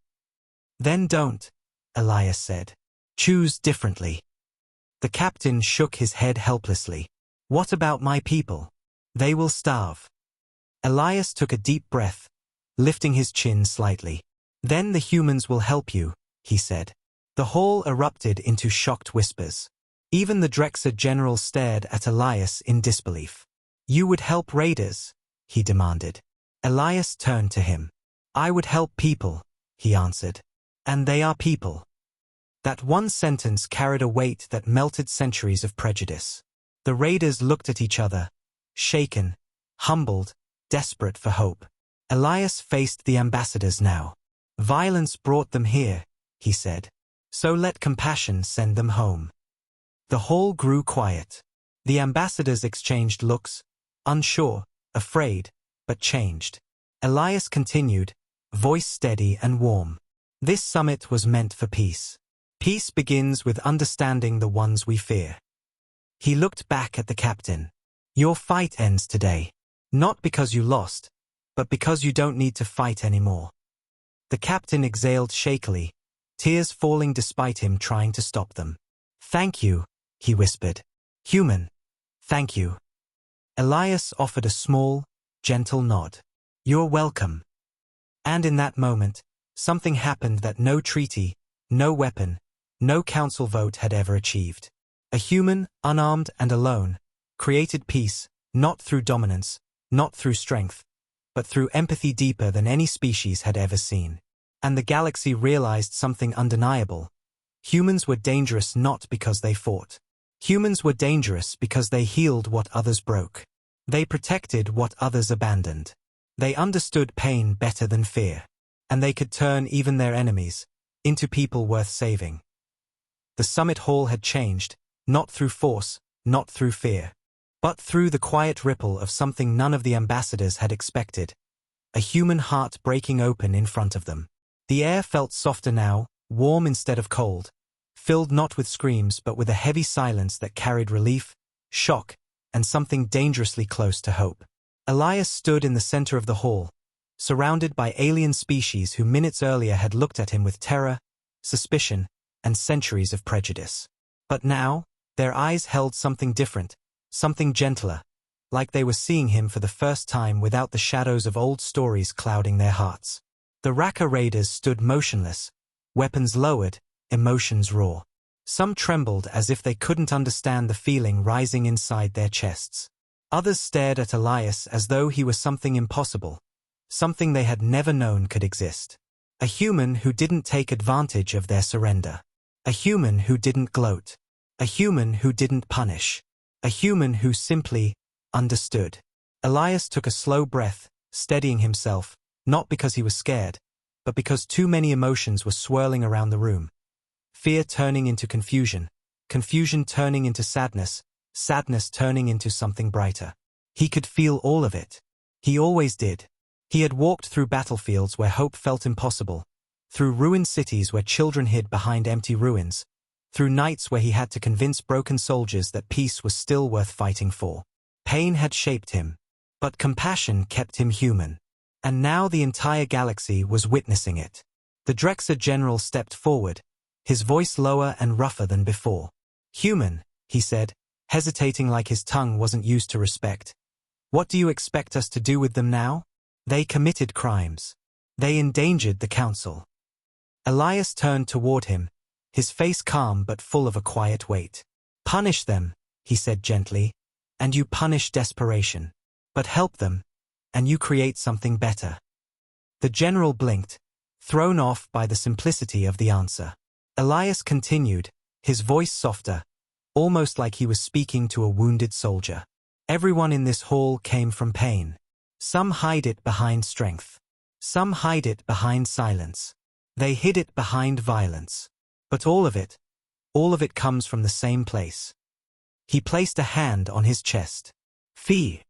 [SPEAKER 1] Then don't, Elias said. Choose differently. The captain shook his head helplessly. What about my people? They will starve. Elias took a deep breath, lifting his chin slightly. Then the humans will help you, he said. The hall erupted into shocked whispers. Even the Drexer general stared at Elias in disbelief. You would help raiders, he demanded. Elias turned to him. I would help people, he answered. And they are people. That one sentence carried a weight that melted centuries of prejudice. The raiders looked at each other, shaken, humbled, desperate for hope. Elias faced the ambassadors now. Violence brought them here, he said. So let compassion send them home. The hall grew quiet. The ambassadors exchanged looks, unsure, afraid, but changed. Elias continued, voice steady and warm. This summit was meant for peace. Peace begins with understanding the ones we fear. He looked back at the captain. Your fight ends today. Not because you lost, but because you don't need to fight anymore. The captain exhaled shakily, tears falling despite him trying to stop them. Thank you, he whispered. Human. Thank you. Elias offered a small, gentle nod. You're welcome. And in that moment, something happened that no treaty, no weapon, no council vote had ever achieved. A human, unarmed and alone, created peace, not through dominance, not through strength, but through empathy deeper than any species had ever seen. And the galaxy realized something undeniable. Humans were dangerous not because they fought. Humans were dangerous because they healed what others broke. They protected what others abandoned. They understood pain better than fear. And they could turn even their enemies into people worth saving. The summit hall had changed, not through force, not through fear, but through the quiet ripple of something none of the ambassadors had expected. A human heart breaking open in front of them. The air felt softer now, warm instead of cold, filled not with screams but with a heavy silence that carried relief, shock, and something dangerously close to hope. Elias stood in the center of the hall, surrounded by alien species who minutes earlier had looked at him with terror, suspicion, and centuries of prejudice. But now, their eyes held something different, something gentler, like they were seeing him for the first time without the shadows of old stories clouding their hearts. The Raka raiders stood motionless, weapons lowered, emotions raw. Some trembled as if they couldn't understand the feeling rising inside their chests. Others stared at Elias as though he was something impossible, something they had never known could exist. A human who didn't take advantage of their surrender. A human who didn't gloat. A human who didn't punish. A human who simply understood. Elias took a slow breath, steadying himself, not because he was scared, but because too many emotions were swirling around the room. Fear turning into confusion, confusion turning into sadness, sadness turning into something brighter. He could feel all of it. He always did. He had walked through battlefields where hope felt impossible, through ruined cities where children hid behind empty ruins, through nights where he had to convince broken soldiers that peace was still worth fighting for. Pain had shaped him, but compassion kept him human. And now the entire galaxy was witnessing it. The Drexer general stepped forward, his voice lower and rougher than before. Human, he said, hesitating like his tongue wasn't used to respect. What do you expect us to do with them now? They committed crimes. They endangered the council. Elias turned toward him, his face calm but full of a quiet weight. Punish them, he said gently, and you punish desperation. But help them, and you create something better. The general blinked, thrown off by the simplicity of the answer. Elias continued, his voice softer, almost like he was speaking to a wounded soldier. Everyone in this hall came from pain. Some hide it behind strength. Some hide it behind silence. They hid it behind violence. But all of it comes from the same place. He placed a hand on his chest. Fear.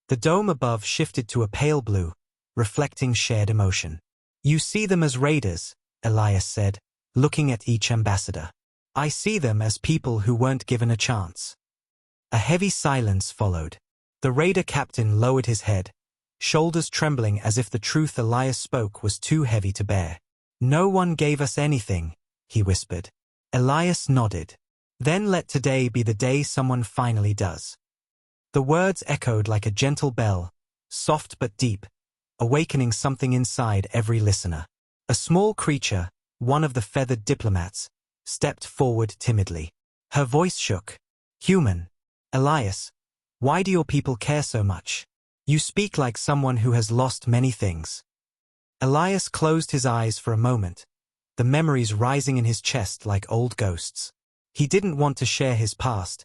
[SPEAKER 1] The dome above shifted to a pale blue, reflecting shared emotion. You see them as raiders, Elias said, looking at each ambassador. I see them as people who weren't given a chance. A heavy silence followed. The raider captain lowered his head, shoulders trembling as if the truth Elias spoke was too heavy to bear. No one gave us anything, he whispered. Elias nodded. Then let today be the day someone finally does. The words echoed like a gentle bell, soft but deep, awakening something inside every listener. A small creature, one of the feathered diplomats, stepped forward timidly. Her voice shook. Human. Elias, why do your people care so much? You speak like someone who has lost many things. Elias closed his eyes for a moment, the memories rising in his chest like old ghosts. He didn't want to share his past,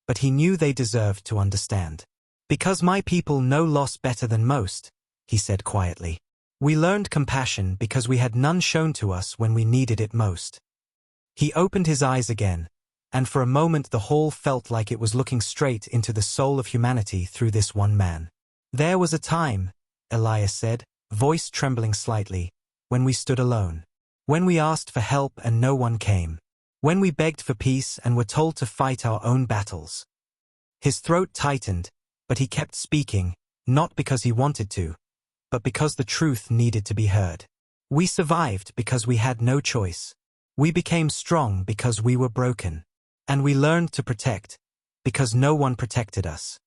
[SPEAKER 1] but he knew they deserved to understand. Because my people know loss better than most, he said quietly. We learned compassion because we had none shown to us when we needed it most. He opened his eyes again, and for a moment the hall felt like it was looking straight into the soul of humanity through this one man. There was a time, Elias said, voice trembling slightly, when we stood alone. When we asked for help and no one came. When we begged for peace and were told to fight our own battles. His throat tightened, but he kept speaking, not because he wanted to, but because the truth needed to be heard. We survived because we had no choice. We became strong because we were broken. And we learned to protect, because no one protected us.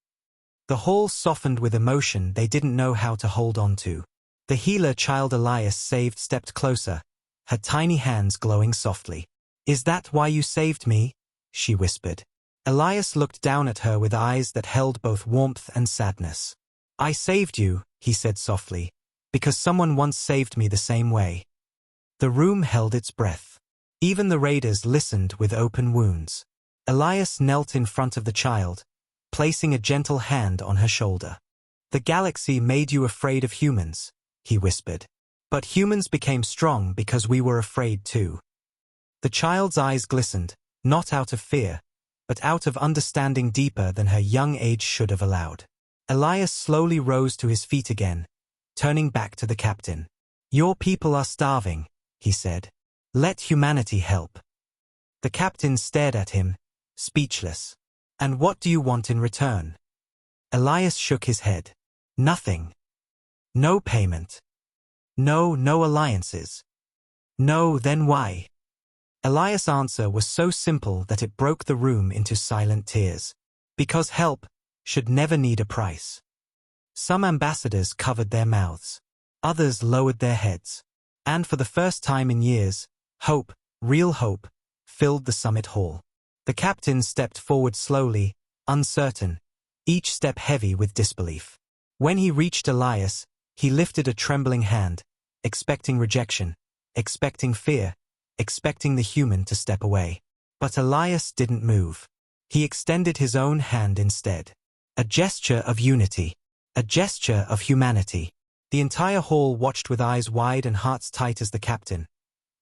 [SPEAKER 1] The hall softened with emotion they didn't know how to hold on to. The healer child Elias saved stepped closer, her tiny hands glowing softly. Is that why you saved me? She whispered. Elias looked down at her with eyes that held both warmth and sadness. I saved you, he said softly, because someone once saved me the same way. The room held its breath. Even the raiders listened with open wounds. Elias knelt in front of the child, placing a gentle hand on her shoulder. The galaxy made you afraid of humans, he whispered. But humans became strong because we were afraid too. The child's eyes glistened, not out of fear, but out of understanding deeper than her young age should have allowed. Elias slowly rose to his feet again, turning back to the captain. Your people are starving, he said. Let humanity help. The captain stared at him, speechless. And what do you want in return? Elias shook his head. Nothing. No payment. No alliances. No, then why? Elias' answer was so simple that it broke the room into silent tears. Because help should never need a price. Some ambassadors covered their mouths. Others lowered their heads. And for the first time in years, hope, real hope, filled the summit hall. The captain stepped forward slowly, uncertain, each step heavy with disbelief. When he reached Elias, he lifted a trembling hand, expecting rejection, expecting fear, expecting the human to step away. But Elias didn't move. He extended his own hand instead. A gesture of unity. A gesture of humanity. The entire hall watched with eyes wide and hearts tight as the captain,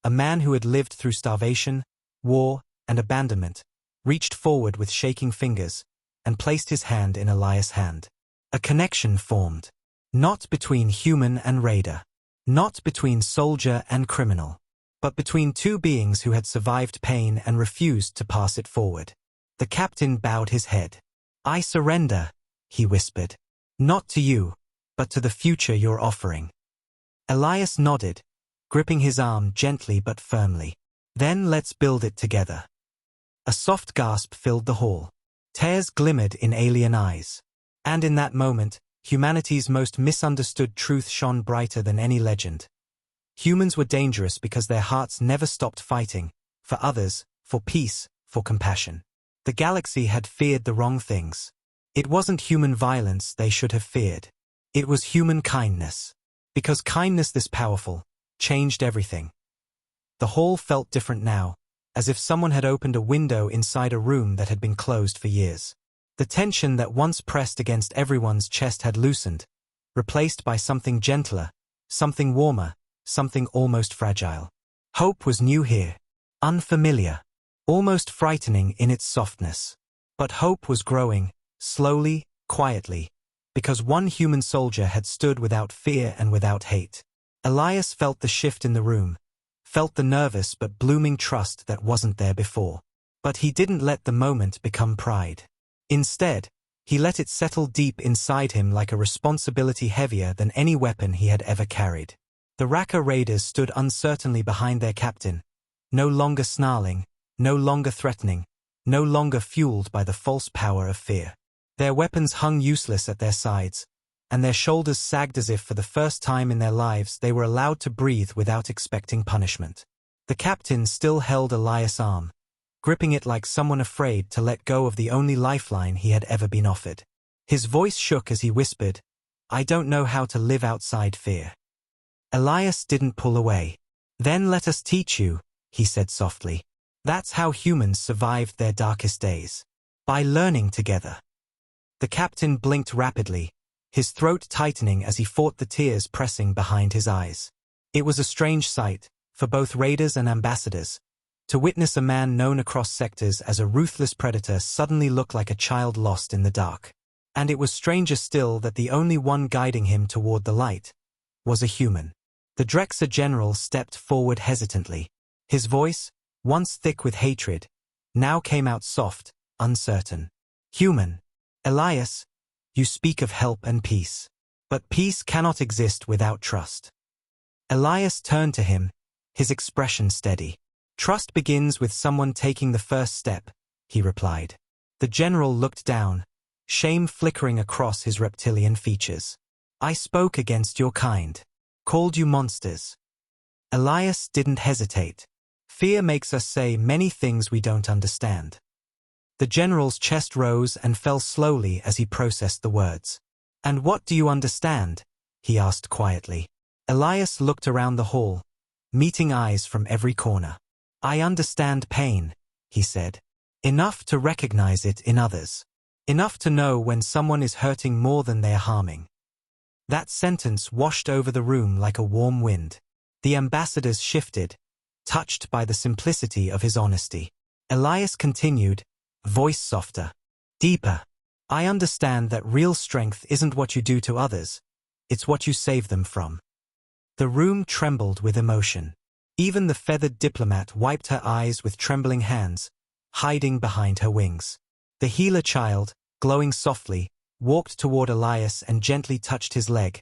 [SPEAKER 1] a man who had lived through starvation, war, and abandonment, reached forward with shaking fingers and placed his hand in Elias' hand. A connection formed. Not between human and raider. Not between soldier and criminal. But between two beings who had survived pain and refused to pass it forward. The captain bowed his head. I surrender, he whispered. Not to you, but to the future you're offering. Elias nodded, gripping his arm gently but firmly. Then let's build it together. A soft gasp filled the hall. Tears glimmered in alien eyes. And in that moment, humanity's most misunderstood truth shone brighter than any legend. Humans were dangerous because their hearts never stopped fighting, for others, for peace, for compassion. The galaxy had feared the wrong things. It wasn't human violence they should have feared. It was human kindness. Because kindness this powerful changed everything. The hall felt different now, as if someone had opened a window inside a room that had been closed for years. The tension that once pressed against everyone's chest had loosened, replaced by something gentler, something warmer, something almost fragile. Hope was new here, unfamiliar, almost frightening in its softness. But hope was growing, slowly, quietly, because one human soldier had stood without fear and without hate. Elias felt the shift in the room, felt the nervous but blooming trust that wasn't there before. But he didn't let the moment become pride. Instead, he let it settle deep inside him like a responsibility heavier than any weapon he had ever carried. The Raka raiders stood uncertainly behind their captain, no longer snarling, no longer threatening, no longer fueled by the false power of fear. Their weapons hung useless at their sides, and their shoulders sagged as if for the first time in their lives they were allowed to breathe without expecting punishment. The captain still held Elias' arm, gripping it like someone afraid to let go of the only lifeline he had ever been offered. His voice shook as he whispered, I don't know how to live outside fear. Elias didn't pull away. Then let us teach you, he said softly. That's how humans survived their darkest days. By learning together. The captain blinked rapidly, his throat tightening as he fought the tears pressing behind his eyes. It was a strange sight, for both raiders and ambassadors, to witness a man known across sectors as a ruthless predator suddenly look like a child lost in the dark. And it was stranger still that the only one guiding him toward the light was a human. The Drexer general stepped forward hesitantly. His voice, once thick with hatred, now came out soft, uncertain. Human, Elias, you speak of help and peace. But peace cannot exist without trust. Elias turned to him, his expression steady. Trust begins with someone taking the first step, he replied. The general looked down, shame flickering across his reptilian features. I spoke against your kind. Called you monsters. Elias didn't hesitate. Fear makes us say many things we don't understand. The general's chest rose and fell slowly as he processed the words. And what do you understand? He asked quietly. Elias looked around the hall, meeting eyes from every corner. I understand pain, he said. Enough to recognize it in others. Enough to know when someone is hurting more than they are harming. That sentence washed over the room like a warm wind. The ambassadors shifted, touched by the simplicity of his honesty. Elias continued, voice softer, deeper. I understand that real strength isn't what you do to others, it's what you save them from. The room trembled with emotion. Even the feathered diplomat wiped her eyes with trembling hands, hiding behind her wings. The healer child, glowing softly, walked toward Elias and gently touched his leg,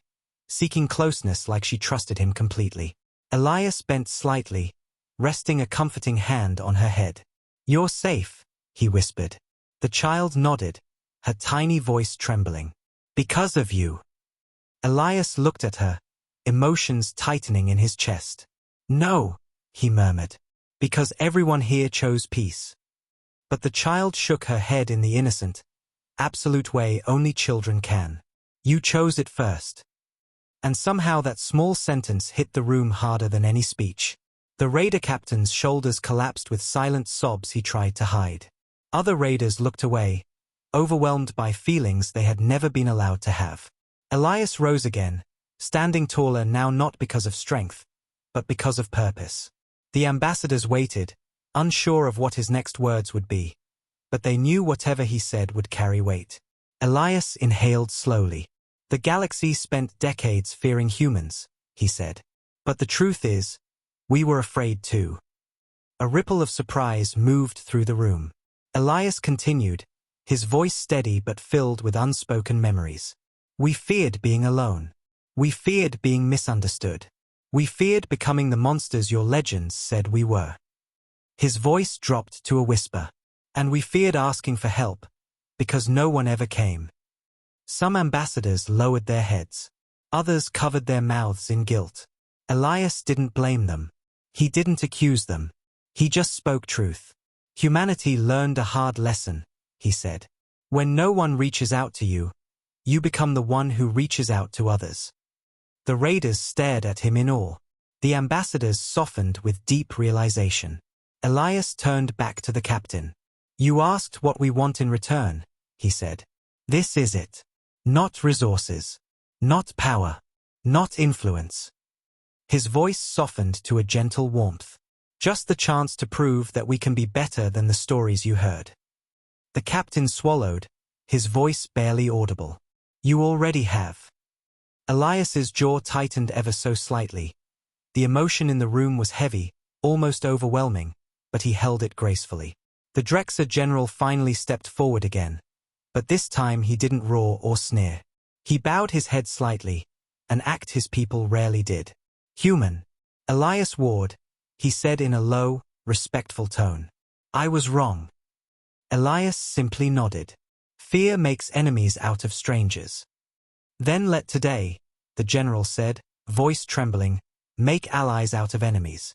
[SPEAKER 1] seeking closeness like she trusted him completely. Elias bent slightly, resting a comforting hand on her head. You're safe, he whispered. The child nodded, her tiny voice trembling. Because of you. Elias looked at her, emotions tightening in his chest. No, he murmured, because everyone here chose peace. But the child shook her head in the innocent, absolute way only children can. You chose it first. And somehow that small sentence hit the room harder than any speech. The raider captain's shoulders collapsed with silent sobs he tried to hide. Other raiders looked away, overwhelmed by feelings they had never been allowed to have. Elias rose again, standing taller now not because of strength, but because of purpose. The ambassadors waited, unsure of what his next words would be, but they knew whatever he said would carry weight. Elias inhaled slowly. The galaxy spent decades fearing humans, he said. But the truth is, we were afraid too. A ripple of surprise moved through the room. Elias continued, his voice steady but filled with unspoken memories. We feared being alone. We feared being misunderstood. We feared becoming the monsters your legends said we were. His voice dropped to a whisper. And we feared asking for help, because no one ever came. Some ambassadors lowered their heads. Others covered their mouths in guilt. Elias didn't blame them. He didn't accuse them. He just spoke truth. Humanity learned a hard lesson, he said. When no one reaches out to you, you become the one who reaches out to others. The raiders stared at him in awe. The ambassadors softened with deep realization. Elias turned back to the captain. You asked what we want in return, he said. This is it. Not resources. Not power. Not influence. His voice softened to a gentle warmth. Just the chance to prove that we can be better than the stories you heard. The captain swallowed, his voice barely audible. You already have. Elias's jaw tightened ever so slightly. The emotion in the room was heavy, almost overwhelming, but he held it gracefully. The Drexer general finally stepped forward again, but this time he didn't roar or sneer. He bowed his head slightly, an act his people rarely did. Human, Elias Ward, he said in a low, respectful tone. I was wrong. Elias simply nodded. Fear makes enemies out of strangers. Then let today, the general said, voice trembling, make allies out of enemies.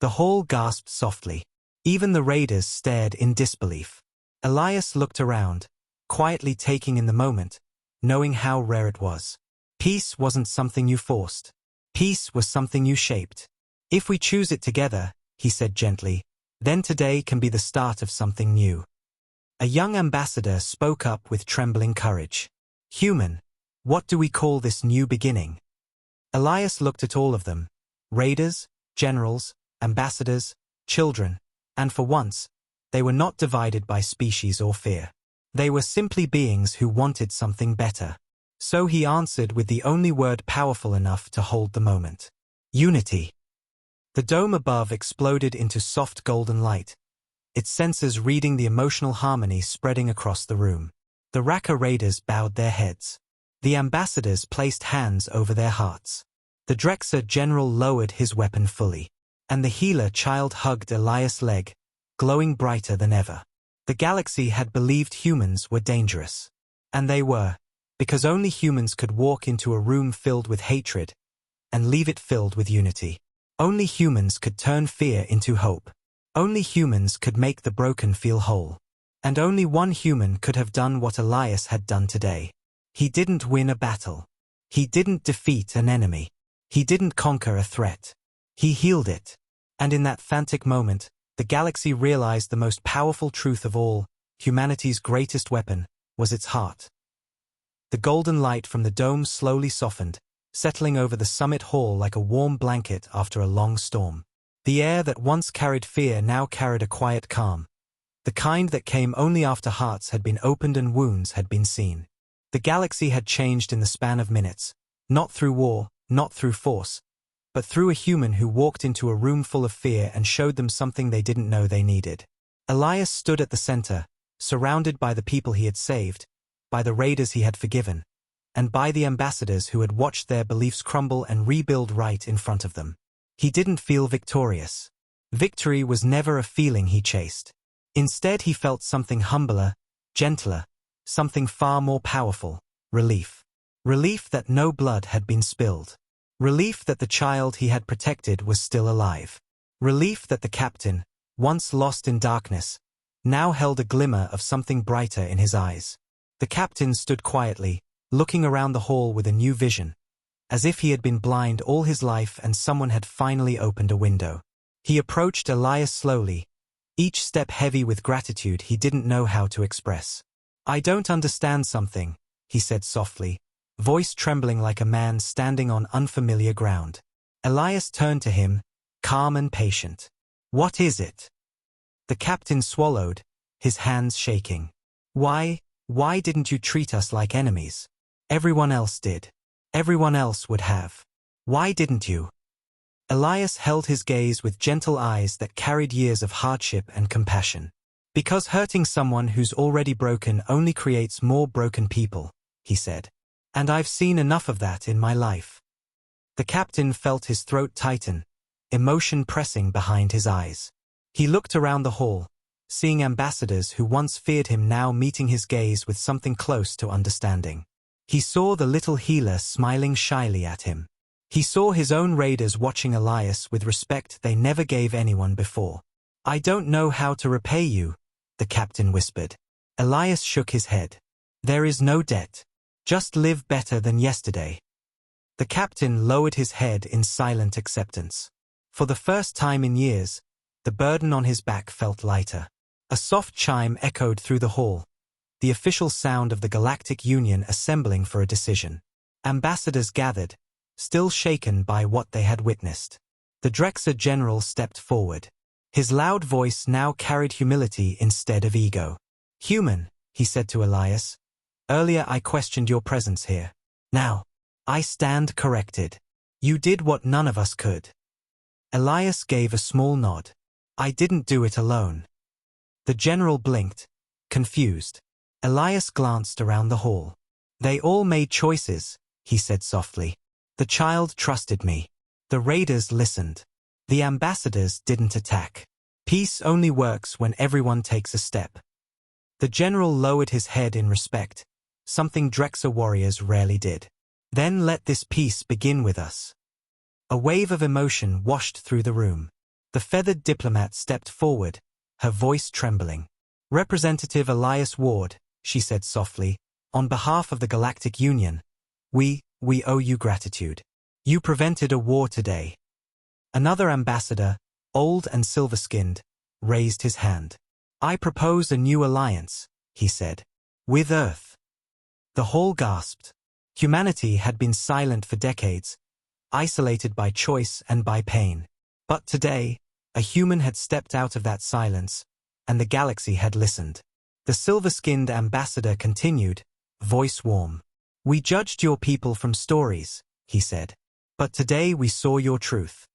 [SPEAKER 1] The hall gasped softly. Even the raiders stared in disbelief. Elias looked around, quietly taking in the moment, knowing how rare it was. Peace wasn't something you forced. Peace was something you shaped. If we choose it together, he said gently, then today can be the start of something new. A young ambassador spoke up with trembling courage. Human, What do we call this new beginning? Elias looked at all of them. Raiders, generals, ambassadors, children, and for once, they were not divided by species or fear. They were simply beings who wanted something better. So he answered with the only word powerful enough to hold the moment. Unity. The dome above exploded into soft golden light, its sensors reading the emotional harmony spreading across the room. The Raka raiders bowed their heads. The ambassadors placed hands over their hearts. The Drexer general lowered his weapon fully. And the healer child hugged Elias' leg, glowing brighter than ever. The galaxy had believed humans were dangerous. And they were, because only humans could walk into a room filled with hatred and leave it filled with unity. Only humans could turn fear into hope. Only humans could make the broken feel whole. And only one human could have done what Elias had done today. He didn't win a battle. He didn't defeat an enemy. He didn't conquer a threat. He healed it. And in that frantic moment, the galaxy realized the most powerful truth of all: humanity's greatest weapon was its heart. The golden light from the dome slowly softened, settling over the summit hall like a warm blanket after a long storm. The air that once carried fear now carried a quiet calm, the kind that came only after hearts had been opened and wounds had been seen. The galaxy had changed in the span of minutes, not through war, not through force, but through a human who walked into a room full of fear and showed them something they didn't know they needed. Elias stood at the center, surrounded by the people he had saved, by the raiders he had forgiven, and by the ambassadors who had watched their beliefs crumble and rebuild right in front of them. He didn't feel victorious. Victory was never a feeling he chased. Instead he felt something humbler, gentler, something far more powerful: relief. Relief that no blood had been spilled. Relief that the child he had protected was still alive. Relief that the captain, once lost in darkness, now held a glimmer of something brighter in his eyes. The captain stood quietly, looking around the hall with a new vision, as if he had been blind all his life and someone had finally opened a window. He approached Elias slowly, each step heavy with gratitude he didn't know how to express. "I don't understand something," he said softly, voice trembling like a man standing on unfamiliar ground. Elias turned to him, calm and patient. "What is it?" The captain swallowed, his hands shaking. Why didn't you treat us like enemies? Everyone else did. Everyone else would have. Why didn't you?" Elias held his gaze with gentle eyes that carried years of hardship and compassion. "Because hurting someone who's already broken only creates more broken people," he said. "And I've seen enough of that in my life." The captain felt his throat tighten, emotion pressing behind his eyes. He looked around the hall, seeing ambassadors who once feared him now meeting his gaze with something close to understanding. He saw the little healer smiling shyly at him. He saw his own raiders watching Elias with respect they never gave anyone before. "I don't know how to repay you," the captain whispered. Elias shook his head. "There is no debt. Just live better than yesterday." The captain lowered his head in silent acceptance. For the first time in years, the burden on his back felt lighter. A soft chime echoed through the hall, the official sound of the Galactic Union assembling for a decision. Ambassadors gathered, still shaken by what they had witnessed. The Drexer general stepped forward. His loud voice now carried humility instead of ego. "Human," he said to Elias, "earlier I questioned your presence here. Now, I stand corrected. You did what none of us could." Elias gave a small nod. "I didn't do it alone." The general blinked, confused. Elias glanced around the hall. "They all made choices," he said softly. "The child trusted me. The raiders listened. The ambassadors didn't attack. Peace only works when everyone takes a step." The general lowered his head in respect, something Drexer warriors rarely did. "Then let this peace begin with us." A wave of emotion washed through the room. The feathered diplomat stepped forward, her voice trembling. "Representative Elias Ward," she said softly, "on behalf of the Galactic Union, we owe you gratitude. You prevented a war today." Another ambassador, old and silver-skinned, raised his hand. "I propose a new alliance," he said. "With Earth." The hall gasped. Humanity had been silent for decades, isolated by choice and by pain. But today, a human had stepped out of that silence, and the galaxy had listened. The silver-skinned ambassador continued, voice warm. We judged your people from stories, he said. But today we saw your truth.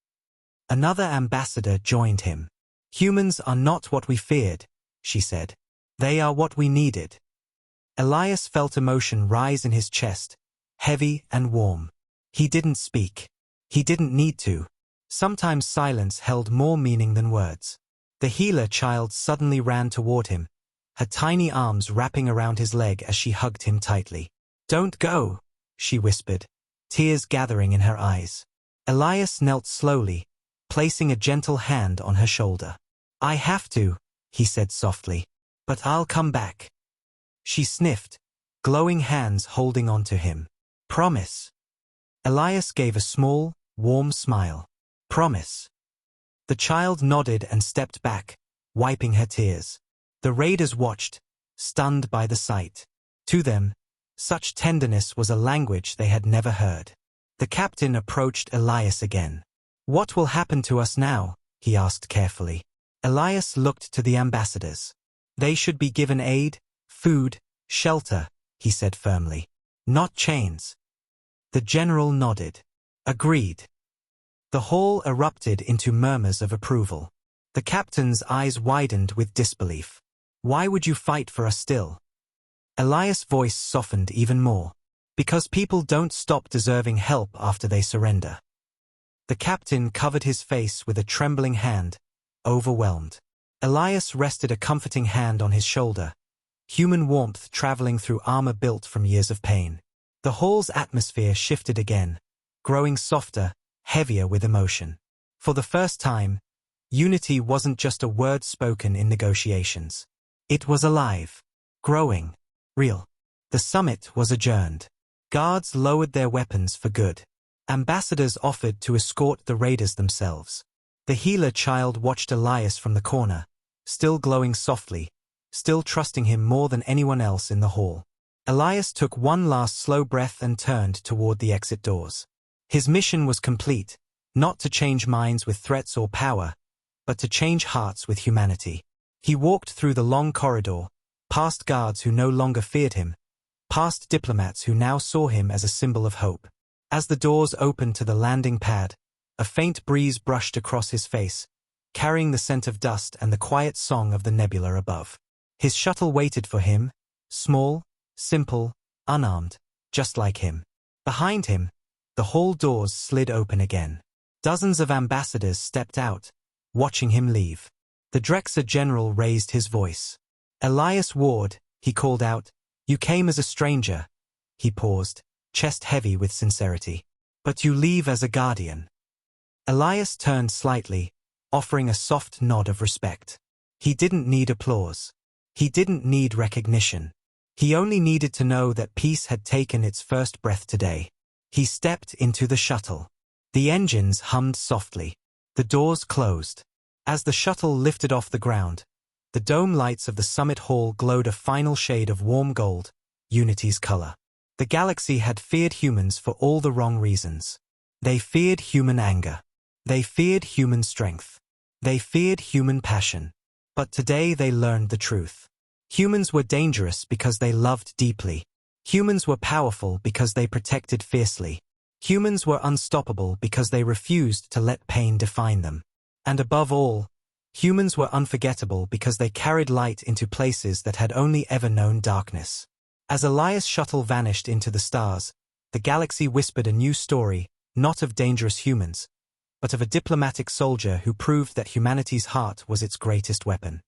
[SPEAKER 1] Another ambassador joined him. Humans are not what we feared, she said. They are what we needed. Elias felt emotion rise in his chest, heavy and warm. He didn't speak. He didn't need to. Sometimes silence held more meaning than words. The healer child suddenly ran toward him, her tiny arms wrapping around his leg as she hugged him tightly. Don't go, she whispered, tears gathering in her eyes. Elias knelt slowly, placing a gentle hand on her shoulder. I have to, he said softly, but I'll come back. She sniffed, glowing hands holding on to him. Promise. Elias gave a small, warm smile. Promise. The child nodded and stepped back, wiping her tears. The raiders watched, stunned by the sight. To them, such tenderness was a language they had never heard. The captain approached Elias again. What will happen to us now? He asked carefully. Elias looked to the ambassadors. They should be given aid, food, shelter, he said firmly. Not chains. The general nodded. Agreed. The hall erupted into murmurs of approval. The captain's eyes widened with disbelief. Why would you fight for us still? Elias' voice softened even more. Because people don't stop deserving help after they surrender. The captain covered his face with a trembling hand, overwhelmed. Elias rested a comforting hand on his shoulder, human warmth traveling through armor built from years of pain. The hall's atmosphere shifted again, growing softer, heavier with emotion. For the first time, unity wasn't just a word spoken in negotiations. It was alive, growing, real. The summit was adjourned. Guards lowered their weapons for good. Ambassadors offered to escort the raiders themselves. The healer child watched Elias from the corner, still glowing softly, still trusting him more than anyone else in the hall. Elias took one last slow breath and turned toward the exit doors. His mission was complete, not to change minds with threats or power, but to change hearts with humanity. He walked through the long corridor, past guards who no longer feared him, past diplomats who now saw him as a symbol of hope. As the doors opened to the landing pad, a faint breeze brushed across his face, carrying the scent of dust and the quiet song of the nebula above. His shuttle waited for him, small, simple, unarmed, just like him. Behind him, the hall doors slid open again. Dozens of ambassadors stepped out, watching him leave. The Drexer general raised his voice. Elias Ward, he called out, you came as a stranger. He paused, chest heavy with sincerity. But you leave as a guardian. Elias turned slightly, offering a soft nod of respect. He didn't need applause. He didn't need recognition. He only needed to know that peace had taken its first breath today. He stepped into the shuttle. The engines hummed softly. The doors closed. As the shuttle lifted off the ground, the dome lights of the summit hall glowed a final shade of warm gold, Unity's color. The galaxy had feared humans for all the wrong reasons. They feared human anger. They feared human strength. They feared human passion. But today they learned the truth. Humans were dangerous because they loved deeply. Humans were powerful because they protected fiercely. Humans were unstoppable because they refused to let pain define them. And above all, humans were unforgettable because they carried light into places that had only ever known darkness. As Elias' shuttle vanished into the stars, the galaxy whispered a new story, not of dangerous humans, but of a diplomatic soldier who proved that humanity's heart was its greatest weapon.